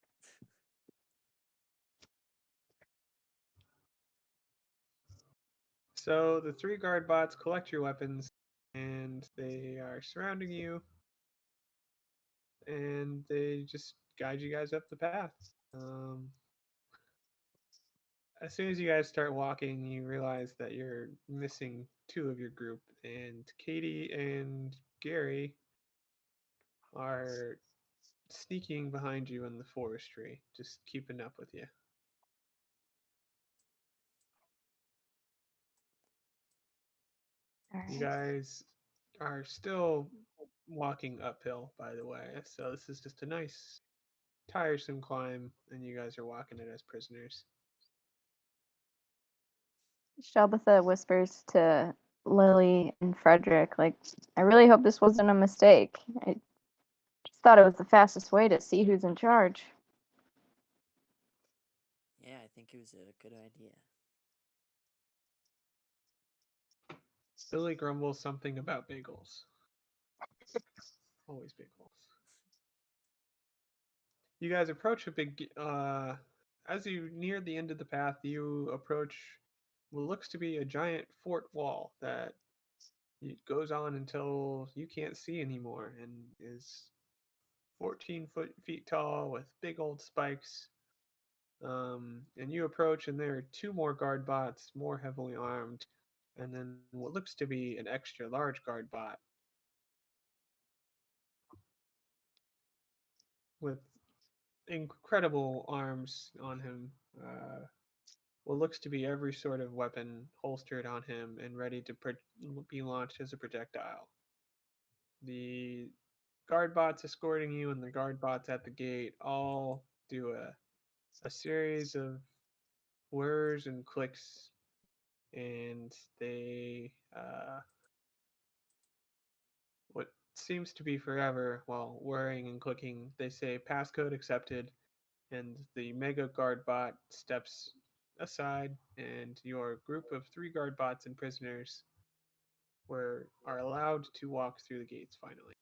B: So the three guard bots collect your weapons, and they are surrounding you, and they just guide you guys up the path. As soon as you guys start walking, you realize that you're missing two of your group, and Katie and Gary are sneaking behind you in the forestry, just keeping up with you.
A: All
B: You
A: right.
B: guys are still walking uphill, by the way, so this is just a nice, tiresome climb, and you guys are walking it as prisoners.
A: Shelbitha whispers to Lily and Frederick, like, I really hope this wasn't a mistake. I just thought it was the fastest way to see who's in charge.
C: Yeah, I think it was a good idea.
B: Lily grumbles something about bagels. Always bagels. You guys approach a big. As you near the end of the path, you approach what looks to be a giant fort wall that it goes on until you can't see anymore and is 14 feet tall with big old spikes. And you approach, and there are two more guard bots, more heavily armed, and then what looks to be an extra large guard bot with incredible arms on him. What looks to be every sort of weapon holstered on him and ready to be launched as a projectile. The guard bots escorting you and the guard bots at the gate all do a series of whirs and clicks, and they what seems to be forever while whirring and clicking, they say passcode accepted, and the mega guard bot steps aside, and your group of three guard bots and prisoners are allowed to walk through the gates finally.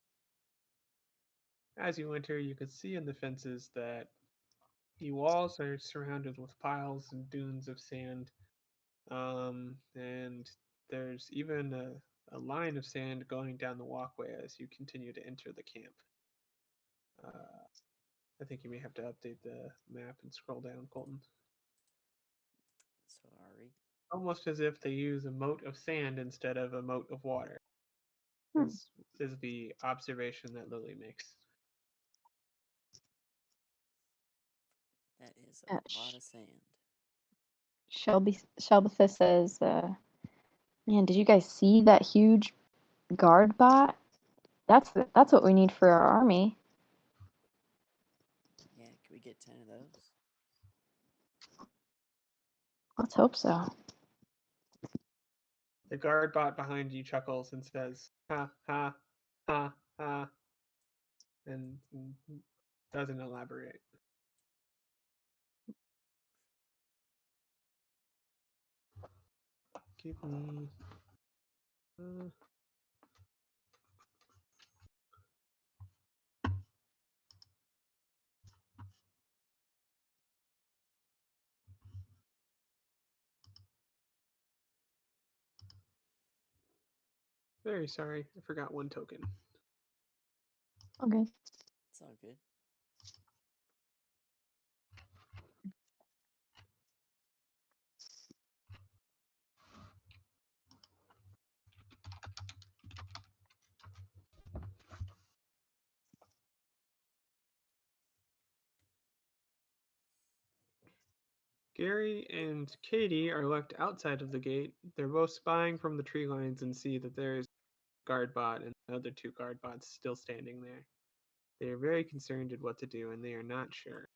B: As you enter, you can see in the fences that the walls are surrounded with piles and dunes of sand, and there's even a line of sand going down the walkway as you continue to enter the camp. I think you may have to update the map and scroll down, Colton.
C: So are we?
B: Almost as if they use a moat of sand instead of a moat of water.
A: Hmm.
B: Is the observation that Lily makes.
C: That is
A: Uh,
C: a lot of sand.
A: Shelbitha says, man, did you guys see that huge guard bot? That's what we need for our army.
C: Yeah, can we get 10 of those?
A: Let's hope so.
B: The guard bot behind you chuckles and says, "Ha ha ha ha," and doesn't elaborate. Give me. Very sorry, I forgot one token.
A: Okay.
C: It's all good.
B: Gary and Katie are left outside of the gate. They're both spying from the tree lines and see that there's guard bot and the other two guard bots still standing there. They are very concerned at what to do and they are not sure.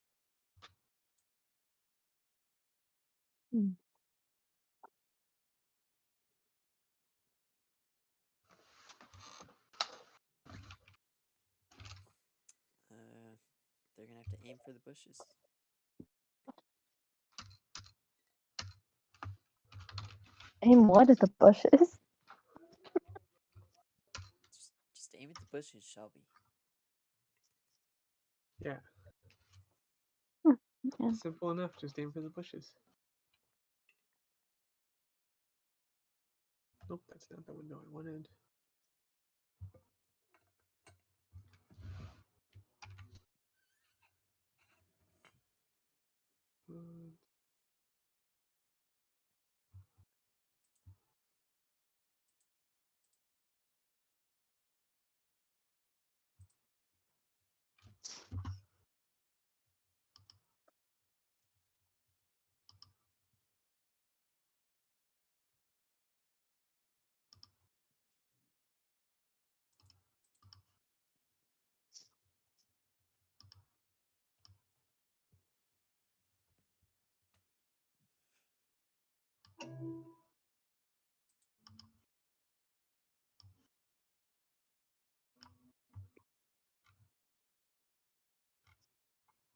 C: They're gonna have to aim for the bushes.
A: Aim what at the bushes?
C: Just aim at the bushes, Shelby.
B: Yeah.
A: Yeah.
B: Simple enough, just aim for the bushes. Nope, that's not the window I wanted.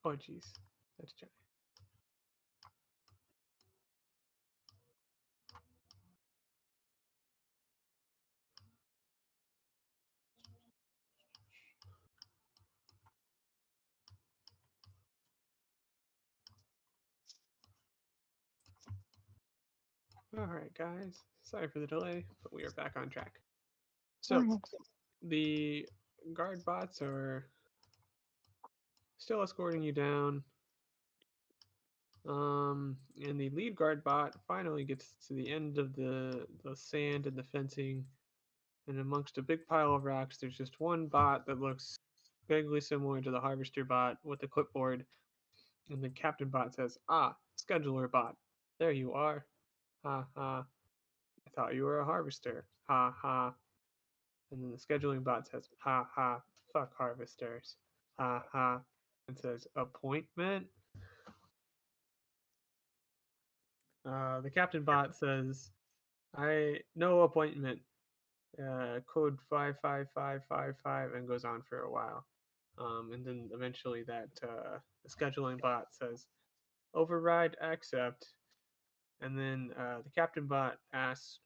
B: Oh, jeez. That's giant. Alright, guys. Sorry for the delay, but we are back on track. So,
A: Alright.
B: the guard bots are still escorting you down. And the lead guard bot finally gets to the end of the sand and the fencing. And amongst a big pile of rocks, there's just one bot that looks vaguely similar to the harvester bot with a clipboard. And the captain bot says, "Ah, scheduler bot. There you are. Ha ha. I thought you were a harvester. Ha ha." And then the scheduling bot says, "Ha ha. Fuck harvesters. Ha ha." And says, "Appointment?" The captain bot says, no appointment. Code 55555 and goes on for a while. And then eventually the scheduling bot says, override accept. And then the captain bot asks,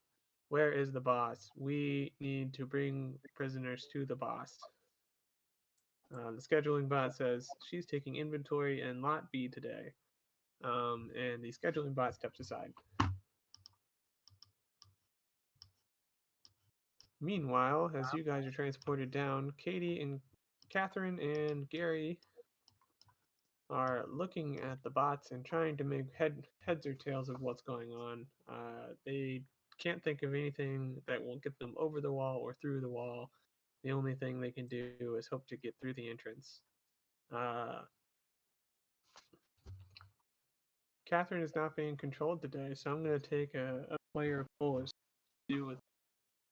B: where is the boss? We need to bring prisoners to the boss. The scheduling bot says, she's taking inventory in lot B today. And the scheduling bot steps aside. Meanwhile, as you guys are transported down, Katie and Catherine and Gary are looking at the bots and trying to make heads or tails of what's going on. They can't think of anything that will get them over the wall or through the wall. The only thing they can do is hope to get through the entrance. Catherine is not being controlled today, so I'm going to take a player poll as to do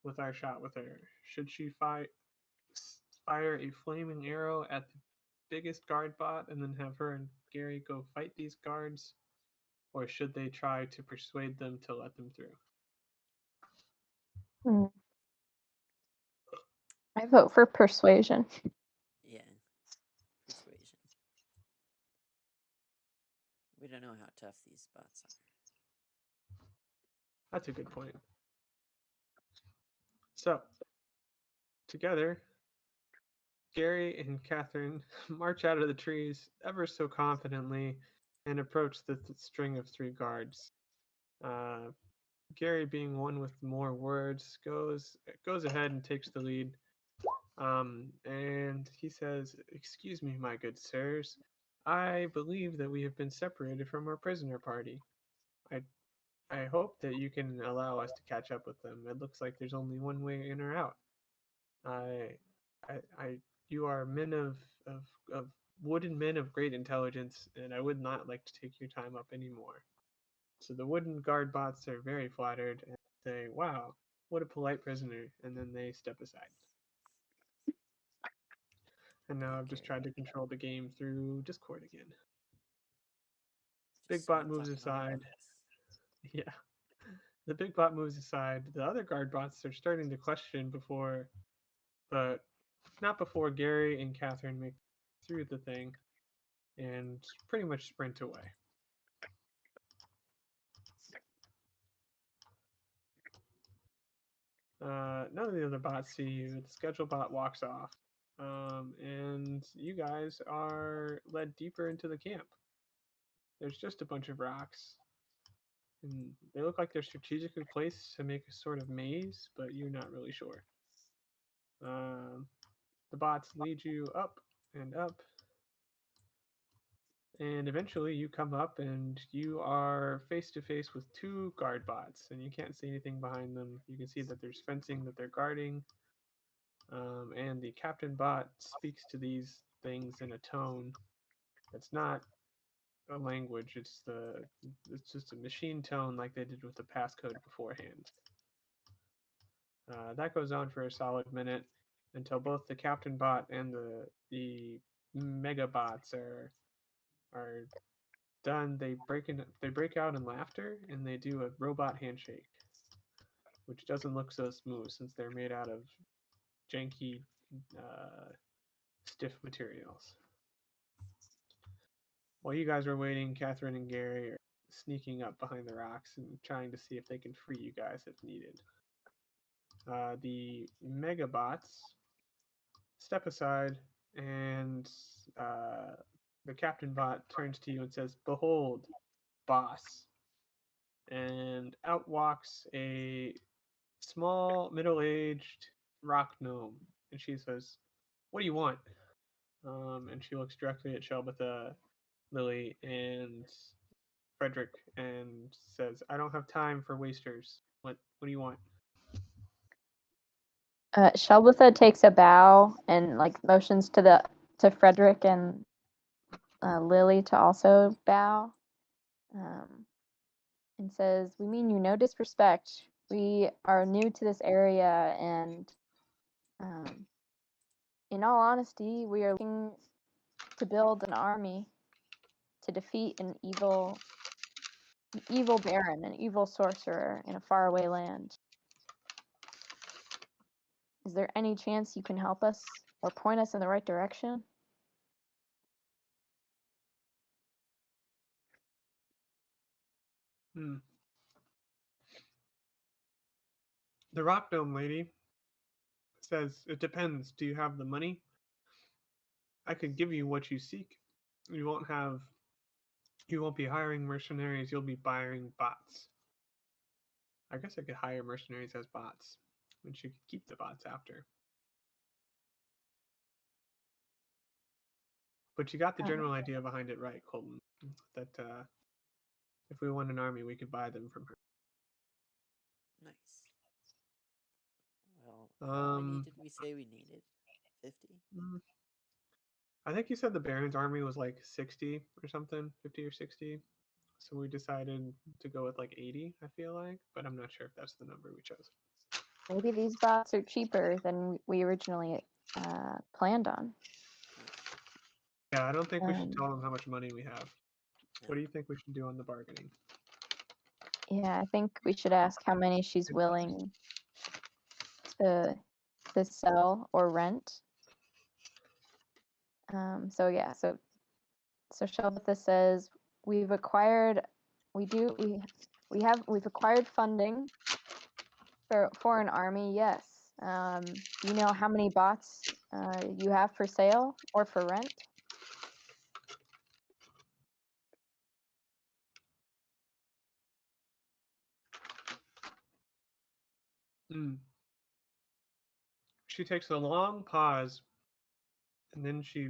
B: with our shot with her. Should she fire a flaming arrow at the biggest guard bot and then have her and Gary go fight these guards? Or should they try to persuade them to let them through?
A: I vote for persuasion.
C: Yeah. Persuasion. We don't know how tough these bots are.
B: That's a good point. So, together, Gary and Catherine march out of the trees ever so confidently and approach the string of 3 guards. Gary, being one with more words, goes ahead and takes the lead. And he says, "Excuse me, my good sirs. I believe that we have been separated from our prisoner party. I hope that you can allow us to catch up with them. It looks like there's only one way in or out. I you are men of wooden men of great intelligence, and I would not like to take your time up anymore." So the wooden guard bots are very flattered and say, "Wow, what a polite prisoner," and then they step aside. And now I've just
C: Okay.
B: tried to control the game through Discord again. Big
C: Just
B: bot
C: sweet
B: moves
C: talking all
B: aside.
C: bots.
B: Yeah. The big bot moves aside. The other guard bots are starting to question but not before Gary and Catherine make through the thing and pretty much sprint away. None of the other bots see you. The schedule bot walks off. And you guys are led deeper into the camp. There's just a bunch of rocks. And they look like they're strategically placed to make a sort of maze, but you're not really sure. The bots lead you up and up. And eventually you come up and you are face to face with 2 guard bots, and you can't see anything behind them. You can see that there's fencing that they're guarding. And the captain bot speaks to these things in a tone that's not a language. It's just a machine tone like they did with the passcode beforehand. That goes on for a solid minute until both the captain bot and the mega bots are done. They break out in laughter and they do a robot handshake, which doesn't look so smooth since they're made out of janky, stiff materials. While you guys are waiting, Catherine and Gary are sneaking up behind the rocks and trying to see if they can free you guys if needed. The Megabots step aside, and the Captain Bot turns to you and says, "Behold, boss." And out walks a small, middle-aged rock gnome, and she says, "What do you want?" And she looks directly at Shelbitha, Lily, and Frederick, and says, "I don't have time for wasters. What do you want?"
A: Shelbitha takes a bow and like motions to Frederick and Lily to also bow, and says, "We mean you no disrespect. We are new to this area, and in all honesty, we are looking to build an army to defeat an evil baron, an evil sorcerer in a faraway land. Is there any chance you can help us or point us in the right direction?"
B: The rock gnome lady says, "It depends. Do you have the money? I could give you what you seek. You won't be hiring mercenaries. You'll be buying bots. I guess I could hire mercenaries as bots, and she could keep the bots after. But you got the general idea behind it right, Colton. That if we want an army, we could buy them from her."
C: Nice. Well, how many
B: Um,
C: did we say we needed? 50?
B: I think you said the Baron's army was like 60 or something, 50 or 60. So we decided to go with like 80, I feel like, but I'm not sure if that's the number we chose.
A: Maybe these bots are cheaper than we originally planned on.
B: Yeah, I don't think we should tell them how much money we have. What do you think we should do on the bargaining?
A: Yeah, I think we should ask how many she's willing to sell or rent. So Shelbitha says, we we've acquired funding for an army. Yes. You know how many bots you have for sale or for rent?
B: Mm. She takes a long pause, and then she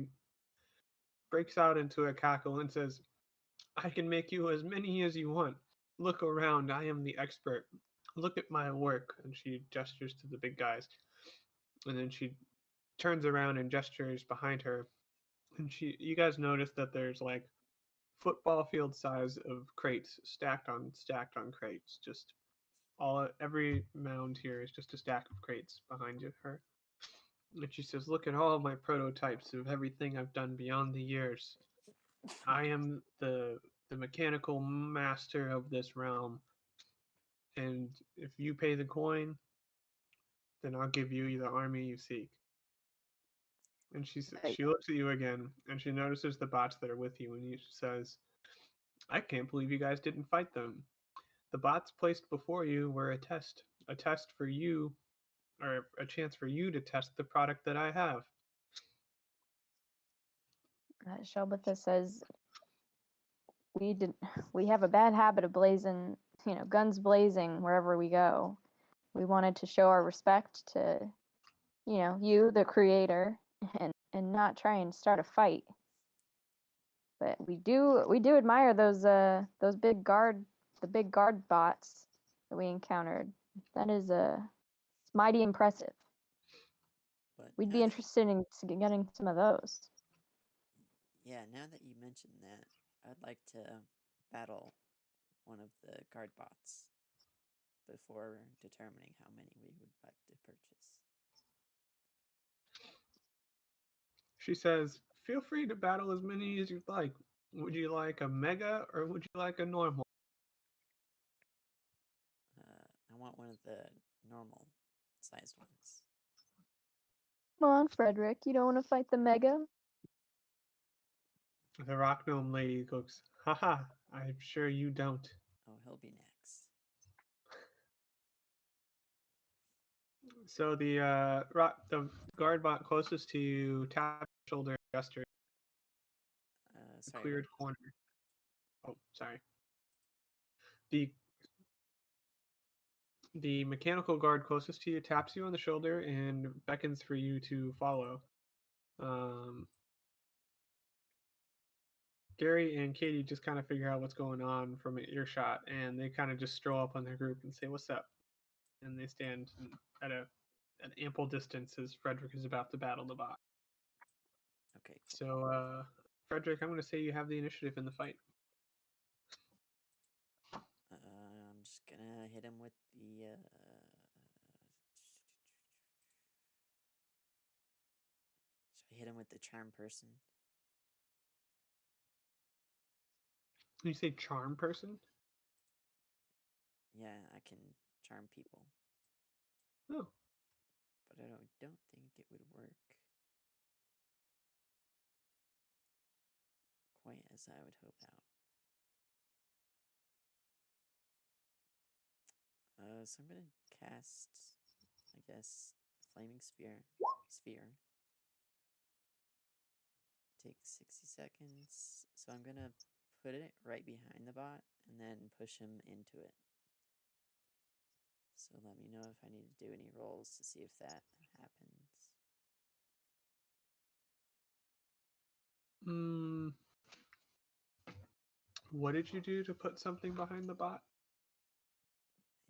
B: breaks out into a cackle and says, I can make you as many as you want. Look around, I am the expert. Look at my work. And she gestures to the big guys. And then she turns around and gestures behind her. And you guys notice that there's like football field size of crates stacked on crates. Just every mound here is just a stack of crates behind her. And she says, look at all my prototypes of everything I've done beyond the years. I am the mechanical master of this realm. And if you pay the coin, then I'll give you the army you seek. And she looks at you again, and she notices the bots that are with you, and she says, I can't believe you guys didn't fight them. The bots placed before you were a test for you, or a chance for you to test the product that I have.
A: Shelbitha says, we have a bad habit of blazing, guns blazing wherever we go. We wanted to show our respect to, you, the creator, and not try and start a fight. But we do admire those big guard bots that we encountered. That is mighty impressive.
C: But
A: We'd
C: now
A: be
C: that
A: interested in getting some of those.
C: yeah, now that you mentioned that, I'd like to battle one of the guard bots before determining how many we would like to purchase.
B: She says, feel free to battle as many as you'd like. Would you like a mega or would you like a normal?
C: I want one of the normal sized ones.
A: Come on, Frederick, you don't want to fight the mega?
B: The rock gnome lady goes, haha, I'm sure you don't.
C: Oh, he'll be next.
B: So the guard bot closest to you taps your shoulder, gesture,
C: Sorry.
B: cleared corner. Oh, sorry. The mechanical guard closest to you taps you on the shoulder and beckons for you to follow. Gary and Katie just kind of figure out what's going on from an earshot, and they kind of just stroll up on their group and say, "What's up?" And they stand at an ample distance as Frederick is about to battle the bot.
C: Okay. Cool.
B: So, Frederick, I'm going to say you have the initiative in the fight.
C: I'm just gonna hit him with the. Should I hit him with the charm person?
B: You say charm person?
C: Yeah, I can charm people.
B: Oh.
C: But I don't think it would work quite as I would hope out. So I'm gonna cast, I guess, Flaming Sphere. Takes 60 seconds. So I'm gonna put it right behind the bot and then push him into it. So let me know if I need to do any rolls to see if that happens.
B: What did you do to put something behind the bot?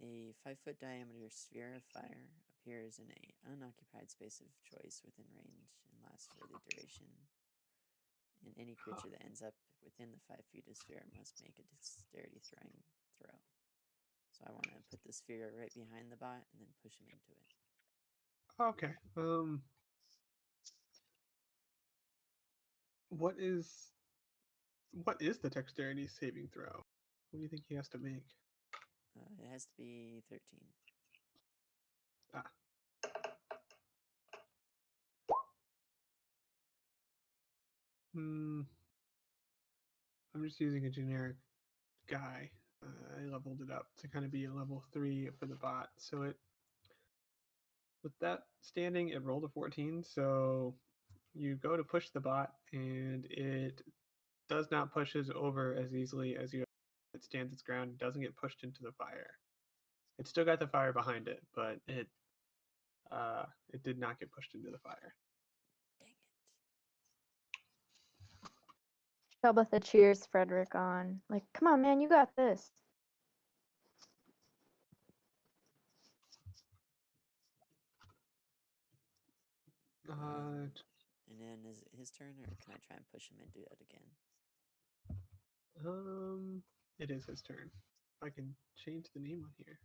C: A 5-foot diameter sphere of fire appears in an unoccupied space of choice within range and lasts for the duration. And any creature that ends up within the 5 feet of sphere must make a dexterity throwing throw. So I want to put the sphere right behind the bot and then push him into it.
B: Okay. What is the dexterity saving throw? What do you think he has to make?
C: It has to be 13.
B: Ah. I'm just using a generic guy. I leveled it up to kind of be a level 3 for the bot. So it, with that standing, it rolled a 14. So you go to push the bot, and it does not pushes over as easily as you. It stands its ground. It doesn't get pushed into the fire. It's still got the fire behind it, but it did not get pushed into the fire.
C: Dang it.
A: Tabitha cheers Frederick on. Like, come on, man, you got this.
B: Uh,
C: And then is it his turn, or can I try and push him into it again?
B: it is his turn. If I can change the name on here.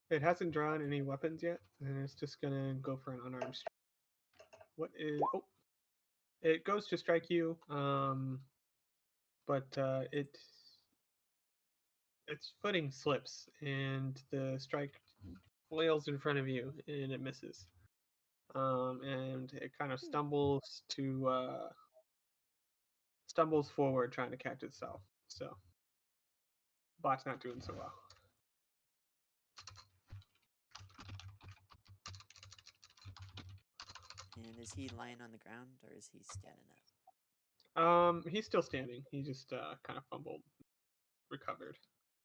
B: It hasn't drawn any weapons yet, and it's just gonna go for an unarmed strike. What is? Oh, it goes to strike you. But its footing slips, and the strike flails in front of you, and it misses. And it kind of stumbles forward, trying to catch itself. So, bot's not doing so well.
C: And is he lying on the ground, or is he standing up?
B: He's still standing. He just kind of fumbled, recovered.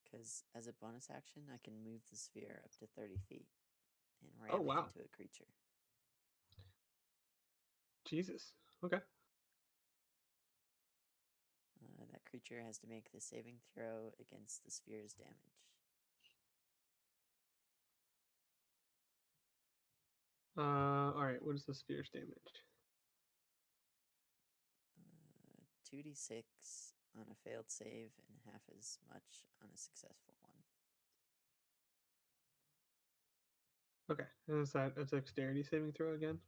C: Because as a bonus action, I can move the sphere up to 30 feet and ram
B: Oh,
C: it
B: wow.
C: into a creature.
B: Jesus. Okay.
C: That creature has to make the saving throw against the sphere's damage.
B: All right. What is the sphere's damage?
C: 2d6 on a failed save and half as much on a successful one.
B: Okay. And is that a dexterity saving throw again?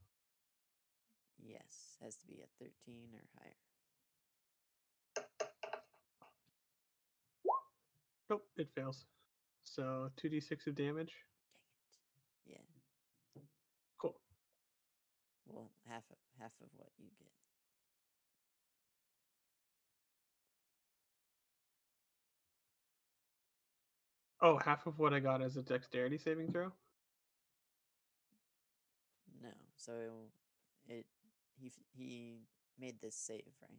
C: Yes, has to be a 13 or higher.
B: Nope, it fails. So 2d6 of damage.
C: Dang it. Yeah.
B: Cool.
C: Well, half of what you get.
B: Oh, half of what I got as a dexterity saving throw?
C: No, so he made this save, right?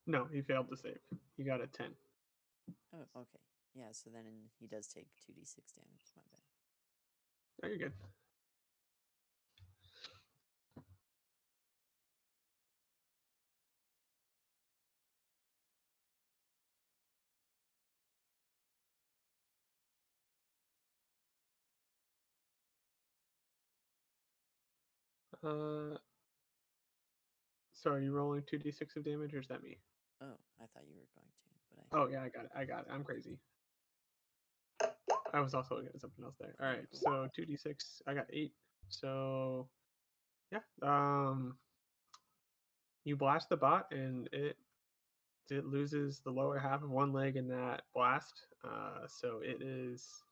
B: No, he failed to save. He got a 10.
C: Oh, okay. Yeah, so then he does take 2d6 damage. My bad.
B: Oh, you're good. So are you rolling 2d6 of damage, or is that me?
C: Oh, I thought you were going to, but I.
B: Oh, yeah, I got it. I'm crazy. I was also looking at something else there. All right,
C: Cool.
B: so 2d6. I got 8. So, yeah. You blast the bot, and it loses the lower half of one leg in that blast. So it is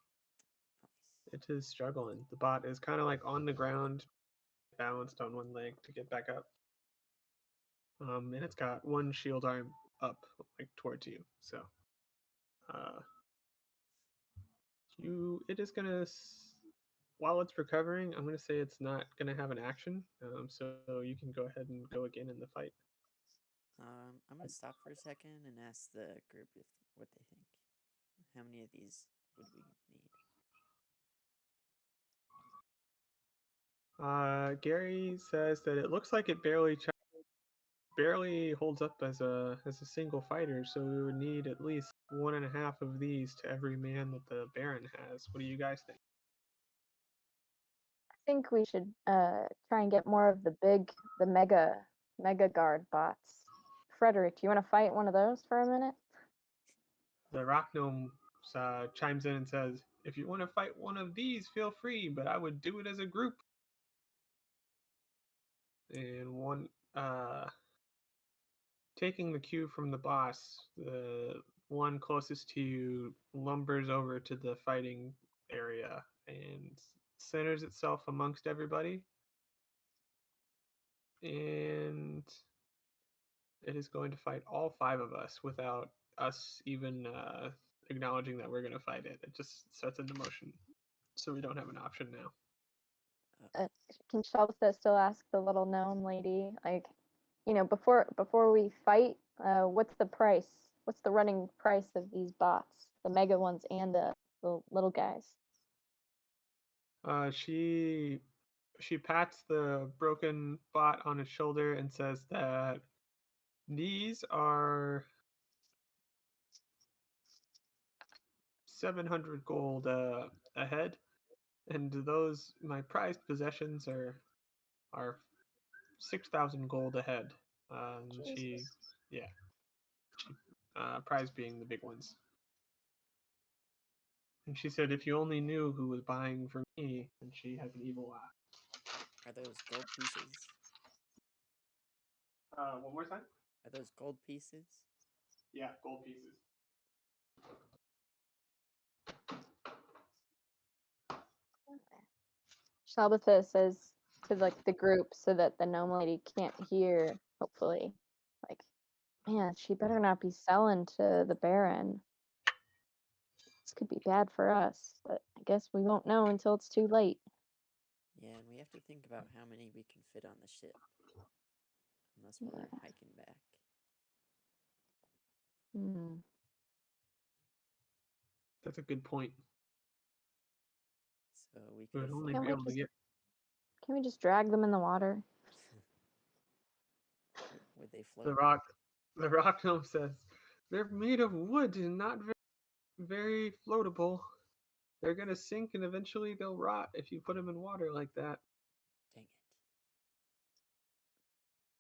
B: struggling. The bot is kind of like on the ground, balanced on one leg to get back up. And it's got one shield arm up, like towards you. So, it is gonna, while it's recovering, I'm gonna say it's not gonna have an action. So you can go ahead and go again in the fight.
C: I'm gonna stop for a second and ask the group what they think. How many of these would we need?
B: Gary says that it looks like it barely holds up as a single fighter, so we would need at least 1.5 of these to every man that the Baron has. What do you guys think?
A: I think we should try and get more of the mega guard bots. Frederick, do you want to fight one of those for a minute?
B: The rock gnome chimes in and says, "If you want to fight one of these, feel free, but I would do it as a group." And one, taking the cue from the boss, the one closest to you lumbers over to the fighting area and centers itself amongst everybody and it is going to fight all 5 of us without us even acknowledging that we're going to fight it. It just sets into motion, so we don't have an option now.
A: Can Shelbitha still ask the little gnome lady, like, before we fight, what's the price? What's the running price of these bots, the mega ones and the little guys?
B: She pats the broken bot on its shoulder and says that these are 700 gold a head, and those my prized possessions are 6,000 gold a head.
A: Jesus.
B: Prize being the big ones. And she said, if you only knew who was buying from me, and she has an evil eye.
C: Are those gold pieces?
B: One more time?
C: Are those gold pieces?
B: Yeah, gold pieces.
A: Shelbitha says to the group so that the gnome lady can't hear, hopefully, like, man, she better not be selling to the Baron. This could be bad for us, but I guess we won't know until it's too late.
C: Yeah, and we have to think about how many we can fit on the ship. Unless we're
A: Yeah.
C: hiking back.
A: Hmm.
B: That's a good point.
C: So we
B: We
C: could
B: would only
A: Can't
B: be
A: we
B: able to
A: just-
B: get.
A: Can we just drag them in the water?
C: Would they
B: The
C: float?
B: rock gnome says, they're made of wood and not very floatable. They're gonna sink and eventually they'll rot if you put them in water like that.
C: Dang it.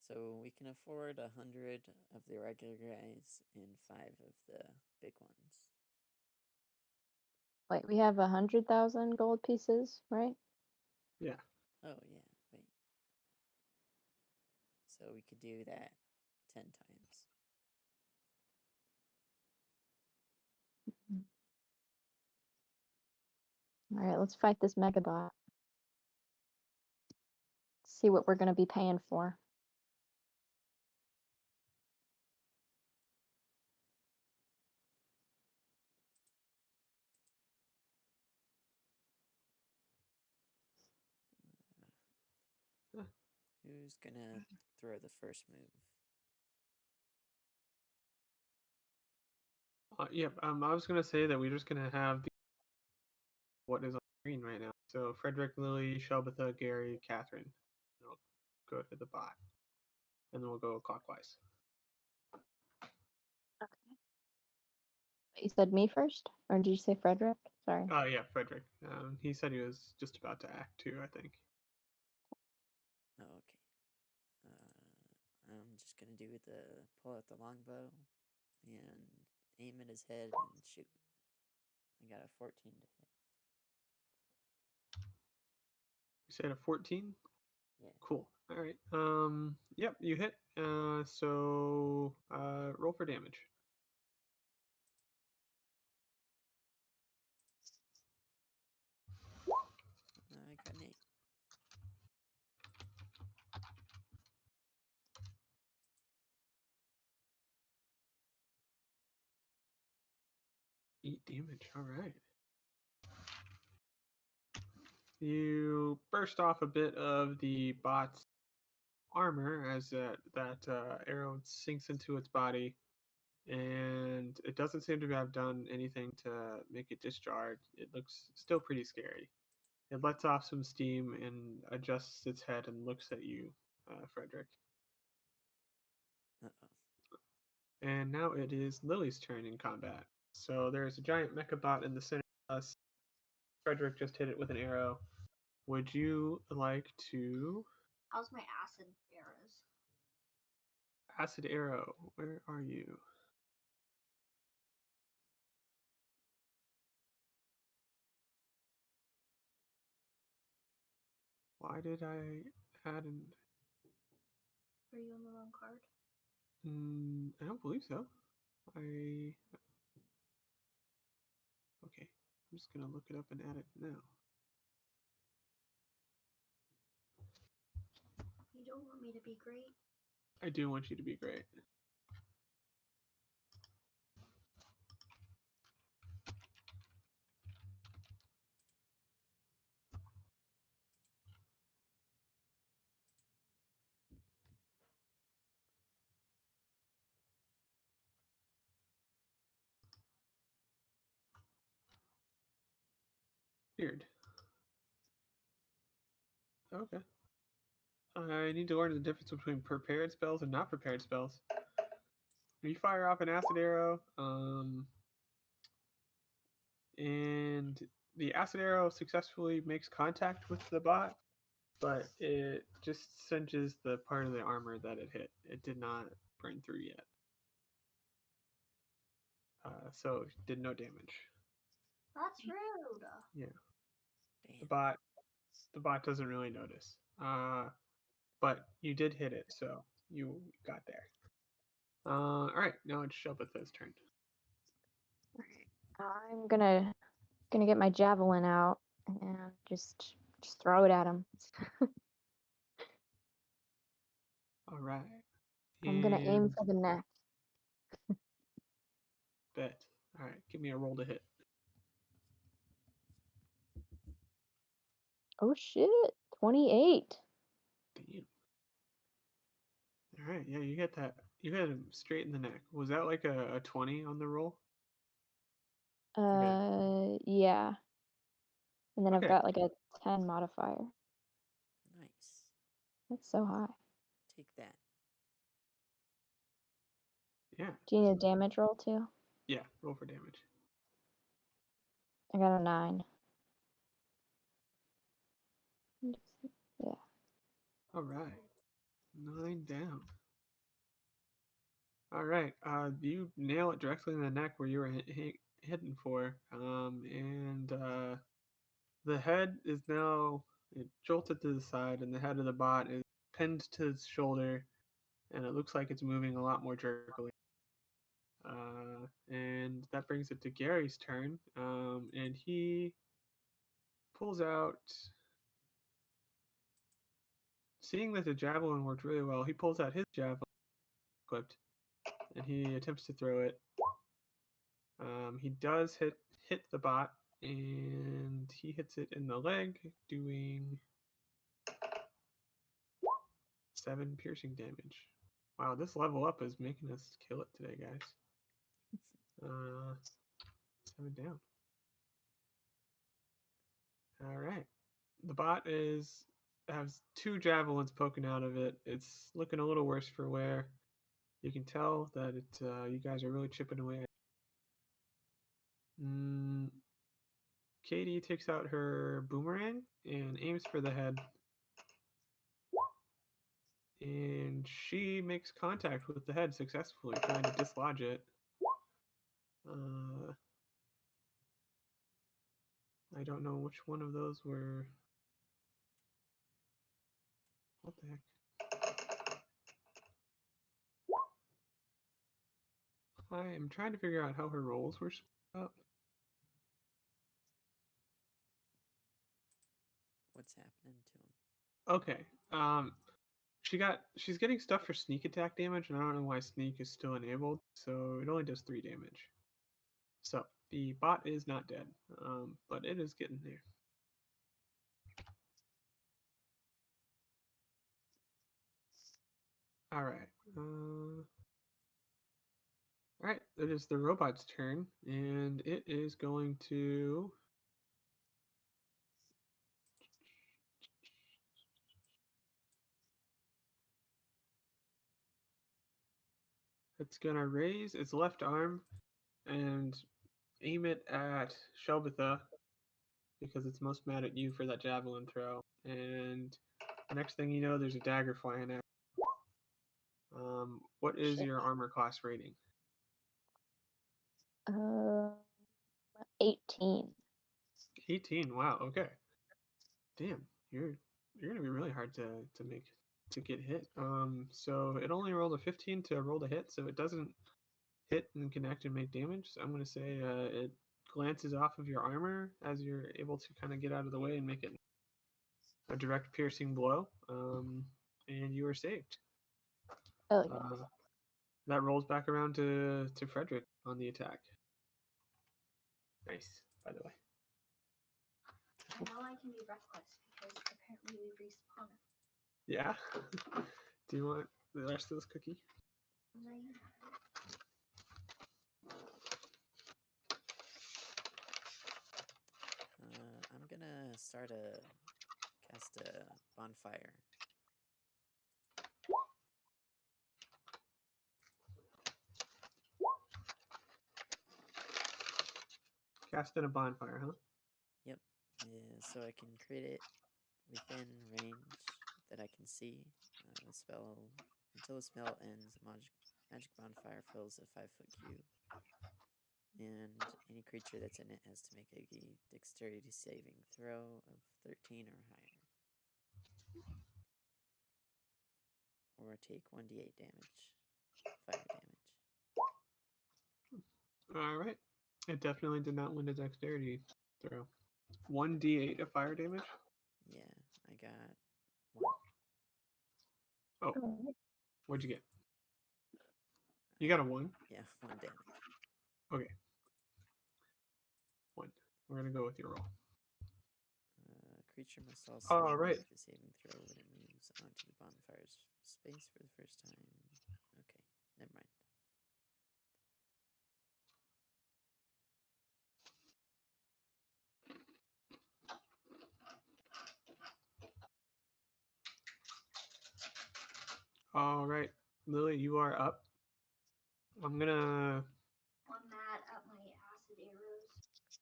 C: So we can afford 100 of the regular guys and 5 of the big ones.
A: Wait, we have 100,000 gold pieces, right?
B: Yeah.
C: Oh yeah, wait. So we could do that 10 times.
A: All right, let's fight this megabot. See what we're going to be paying for.
C: Who's gonna throw the first move?
B: Yep. I was gonna say that we're just gonna have what is on screen right now. So Frederick, Lily, Shelbitha, Gary, Catherine. We'll go to the bot, and then we'll go clockwise.
A: Okay. You said me first, or did you say Frederick? Sorry.
B: Oh yeah, Frederick. He said he was just about to act too, I think.
C: Oh, okay. I'm just gonna do the pull out the longbow and aim at his head and shoot. I got a 14 to hit.
B: You said a 14?
C: Yeah.
B: Cool. All right. Yep, you hit. So roll for damage.
C: I got an 8.
B: Eight damage. All right. You burst off a bit of the bot's armor as that arrow sinks into its body, and it doesn't seem to have done anything to make it discharge. It looks still pretty scary. It lets off some steam and adjusts its head and looks at you, Frederick.
C: Uh-oh.
B: And now it is Lily's turn in combat. So there's a giant mechabot in the center of us. Frederick just hit it with an arrow. Would you like to
D: How's my acid arrows?
B: acid arrow? Where are you? Why did I add an?
D: Are you on the wrong card?
B: I don't believe so. Okay. I'm just gonna look it up and add it now.
D: You don't want me to be great.
B: I do want you to be great. Weird. Okay. I need to learn the difference between prepared spells and not prepared spells. When you fire off an acid arrow, and the acid arrow successfully makes contact with the bot, but it just singes the part of the armor that it hit. It did not burn through yet. So it did no damage.
D: That's rude.
B: The
C: Damn.
B: bot doesn't really notice. But you did hit it, so you got there. All right, now it's Shelbitha's turn.
A: I'm gonna get my javelin out and just throw it at him.
B: All right.
A: I'm gonna aim
B: And
A: for the neck.
B: bet. All right, give me a roll to hit.
A: Oh shit! 28.
B: Damn. All right, yeah, you hit that. You hit him straight in the neck. Was that like a 20 on the roll?
A: Yeah. And then I've
B: Okay.
A: got like a 10 modifier.
C: Nice.
A: That's so high.
C: Take that.
B: Yeah,
A: Do you need a damage roll too?
B: yeah. Roll for damage.
A: I got a 9. Yeah.
B: All right, 9 down. All right, you nail it directly in the neck where you were hitting for, and the head is now jolted to the side, and the head of the bot is pinned to its shoulder, and it looks like it's moving a lot more jerkily. And that brings it to Gary's turn, and he pulls out. Seeing that the javelin worked really well, he pulls out his javelin equipped, and he attempts to throw it. He does hit the bot, and he hits it in the leg, doing 7 piercing damage. Wow, this level up is making us kill it today, guys. 7 down. All right. The bot has 2 javelins poking out of it. It's looking a little worse for wear. You can tell that you guys are really chipping away. Katie takes out her boomerang and aims for the head. And she makes contact with the head successfully, trying to dislodge it. I don't know which one of those were. What the heck? I am trying to figure out how her rolls were split up.
C: What's happening to him?
B: Okay. She's getting stuff for sneak attack damage, and I don't know why sneak is still enabled, so it only does 3 damage. So the bot is not dead, but it is getting there. All right. All right. It is the robot's turn, and it is going to. It's gonna raise its left arm and aim it at Shelbitha because it's most mad at you for that javelin throw. And the next thing you know, there's a dagger flying out. What is
A: Shit.
B: your armor class rating?
A: 18.
B: 18. Wow. Okay. Damn. You're gonna be really hard to get hit. So it only rolled a 15 to roll the hit, so it doesn't hit and connect and make damage. So I'm gonna say it glances off of your armor as you're able to kind of get out of the way and make it a direct piercing blow. and you are saved.
A: Oh, yeah.
B: That rolls back around to Frederick on the attack. Nice, by the way.
D: I know I can be reckless because apparently we respawn.
B: Yeah. Do you want the rest of this cookie?
C: I'm gonna cast a bonfire.
B: Cast in a bonfire, huh?
C: Yep. So I can create it within range that I can see. The spell until the spell ends. Magic bonfire fills a 5-foot cube, and any creature that's in it has to make a dexterity saving throw of 13 or higher, or take 1d8 damage, fire damage.
B: All right. It definitely did not win a dexterity throw. 1d8 of fire damage.
C: Yeah, I got 1.
A: Oh,
B: What'd you get? You got a 1?
C: Yeah, 1 damage.
B: Okay. 1. We're going to go with your roll.
C: Creature must also
B: All right.
C: make the saving throw when it moves onto the bonfire's space for the first time. Okay, never mind.
B: All right. Lily, you are up. I'm going to
D: I'm mad at my acid arrows.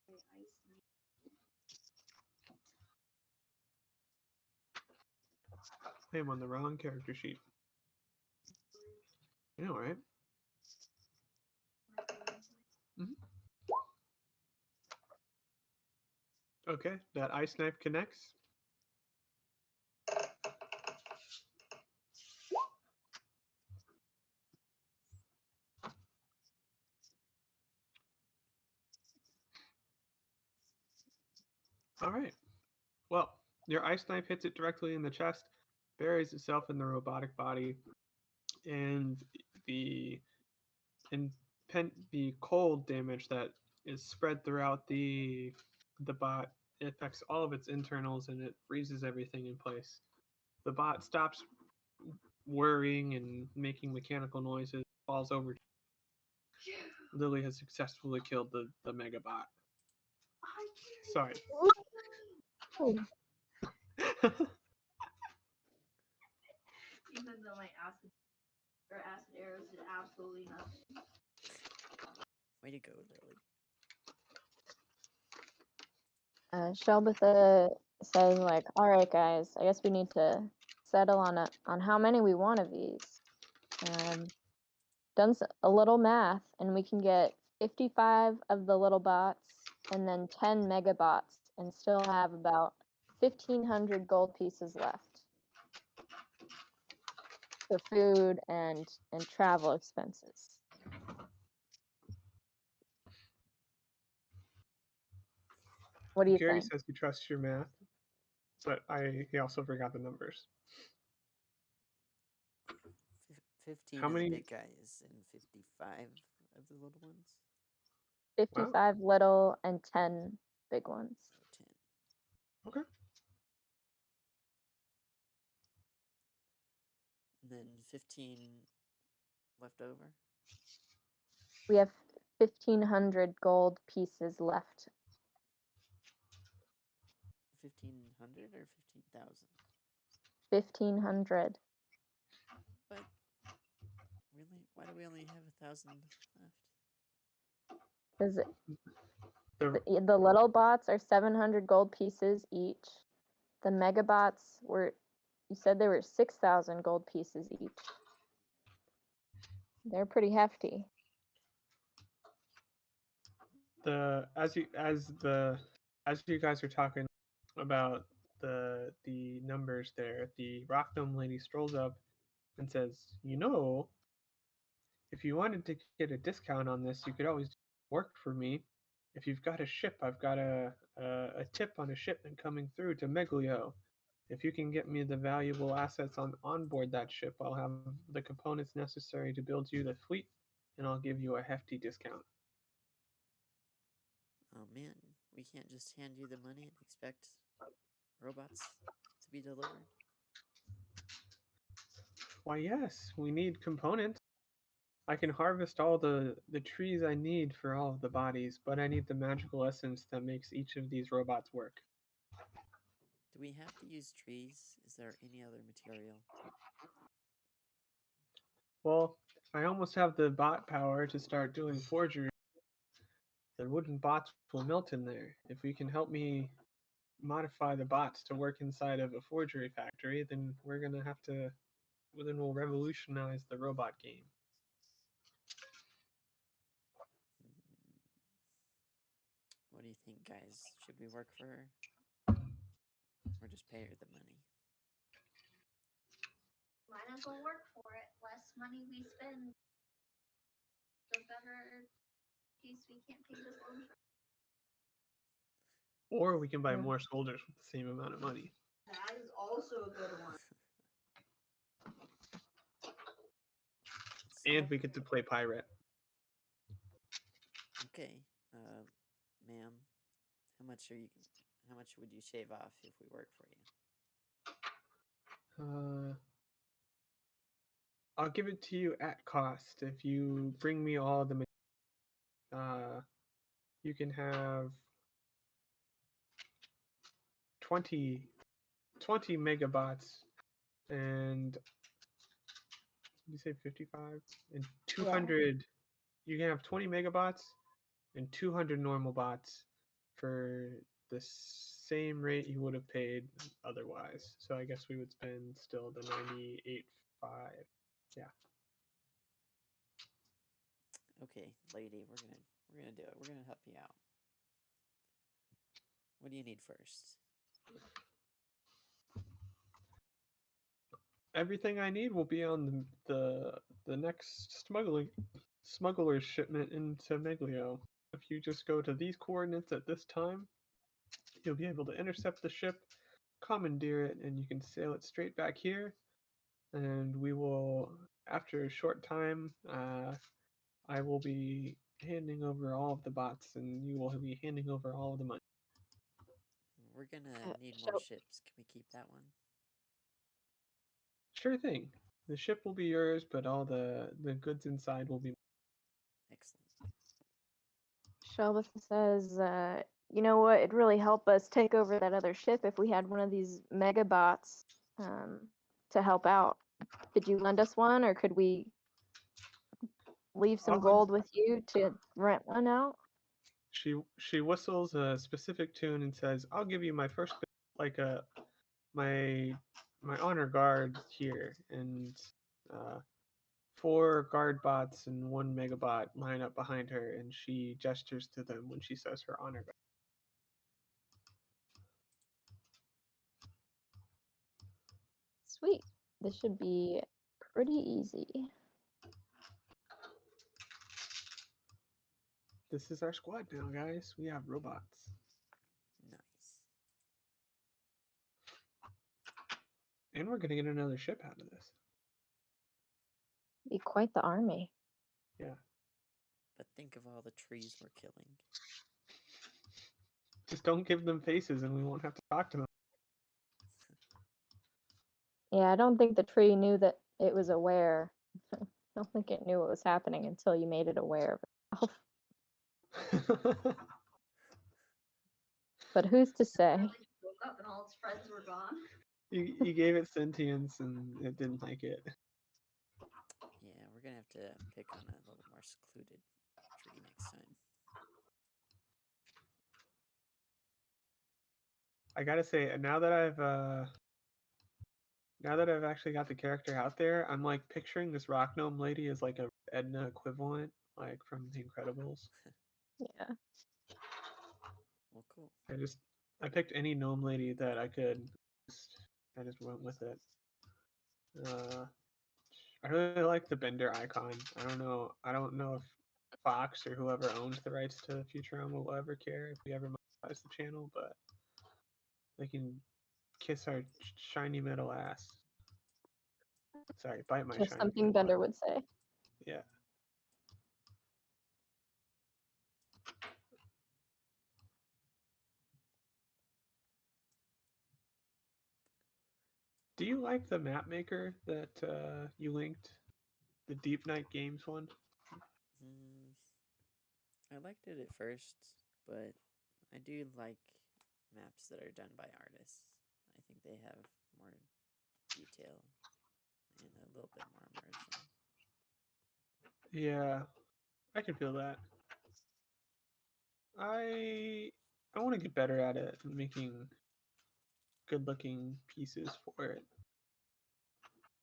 D: My ice knife.
B: I am on the wrong character sheet. You know, right? Okay, that ice knife connects. All right. Well, your ice knife hits it directly in the chest, buries itself in the robotic body, and the the cold damage that is spread throughout the bot, it affects all of its internals and it freezes everything in place. The bot stops whirring and making mechanical noises, falls over. Lily has successfully killed the Megabot. Sorry.
A: oh,
D: Even though my acid arrows did absolutely nothing.
C: Way to go, Lily.
A: Shelbitha says, like, all right, guys, I guess we need to settle on how many we want of these. Done a little math, and we can get 55 of the little bots and then 10 megabots and still have about 1,500 gold pieces left for food and travel expenses. What do you
B: Gary
A: think?
B: says he trusts your math, but he also forgot the numbers.
C: 15
B: How
C: of
B: many-
C: the big guys and 55 of the little ones.
A: 55 little and 10 big ones.
C: So 10.
B: Okay.
C: And then 15 left over.
A: We have 1,500 gold pieces left.
C: 1,500 or 15,000?
A: 1,500.
C: But really, why do we only have 1,000 left?
A: Because
B: The,
A: the little bots are 700 gold pieces each. The megabots were, you said they were 6,000 gold pieces each. They're pretty hefty.
B: as you guys are talking about the numbers there, the Rock Gnome lady strolls up and says, "You know, if you wanted to get a discount on this, you could always work for me. If you've got a ship, I've got a tip on a shipment coming through to Meglio. If you can get me the valuable assets on board that ship, I'll have the components necessary to build you the fleet, and I'll give you a hefty discount.
C: Oh man, we can't just hand you the money and expect robots to be delivered.
B: Why, yes, we need components. I can harvest all the trees I need for all of the bodies, but I need the magical essence that makes each of these robots work.
C: Do we have to use trees? Is there any other material?
B: Well, I almost have the bot power to start doing forgery. The wooden bots will melt in there. If we can help me modify the bots to work inside of a forgery factory, then we're gonna have to. Well, then we'll revolutionize the robot game.
C: What do you think, guys? Should we work for her? Or just pay her the money?
D: Might as well work for it. Less money we spend, the better case we can't pay this loan for.
B: Or we can buy
A: Yeah.
B: more soldiers with the same amount of money.
E: That is also a good one.
B: And we get to play pirate.
C: Okay, ma'am, how much would you shave off if we work for you?
B: I'll give it to you at cost if you bring me all the. You can have 20 megabots and you say 55 and 200. You can have 20 megabots and 200 normal bots for the same rate you would have paid otherwise. So I guess we would spend still the 98.5. Yeah.
C: Okay, lady, we're gonna do it. We're gonna help you out. What do you need first?
B: Everything I need will be on the next smuggler's shipment into Meglio. If you just go to these coordinates at this time, you'll be able to intercept the ship, commandeer it, and you can sail it straight back here. And we will, after a short time, I will be handing over all of the bots, and you will be handing over all of the money.
C: We're gonna need
A: so-
C: more ships. Can we keep that one?
B: Sure thing. The ship will be yours, but all the goods inside will be.
C: Excellent.
A: Shelbus says, you know what? It'd really help us take over that other ship if we had one of these megabots to help out. Could you lend us one, or could we leave some
B: I'll lend-
A: gold with you to rent one out?
B: She whistles a specific tune and says, "I'll give you my first my honor guard here, and 4 guard bots and 1 megabot line up behind her, and she gestures to them when she says her honor guard."
A: Sweet. This should be pretty easy.
B: This is our squad now, guys. We have robots.
C: Nice.
B: And we're gonna get another ship out of this.
A: Be quite the army.
B: Yeah.
C: But think of all the trees we're killing.
B: Just don't give them faces and we won't have to talk to them.
A: Yeah, I don't think the tree knew that it was aware. I don't think it knew what was happening until you made it aware of itself. But who's to say?
D: Really woke up and all its friends were gone.
B: you gave it sentience and it didn't like it.
C: Yeah, we're gonna have to pick on a little more secluded tree next time.
B: I gotta say, now that I've actually got the character out there, I'm like picturing this rock gnome lady as like a Edna equivalent, like from The Incredibles.
A: Yeah.
C: Well, cool.
B: I picked any gnome lady that I could. I just went with it. I really like the Bender icon. I don't know if Fox or whoever owns the rights to Futurama will ever care if we ever monetize the channel, but they can kiss our shiny metal ass. Sorry, bite my
A: Just
B: shiny
A: something
B: metal
A: Bender
B: ass.
A: would say.
B: Yeah. Do you like the map maker that you linked? The Deep Night Games one?
C: Mm, I liked it at first, but I do like maps that are done by artists. I think they have more detail and a little bit more immersion.
B: Yeah, I can feel that. I want to get better at it, making good looking pieces for it.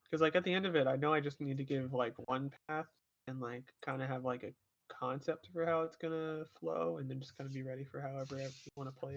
B: Because like at the end of it, I know I just need to give like one path and like kind of have like a concept for how it's gonna flow, and then just kind of be ready for however you want to play it.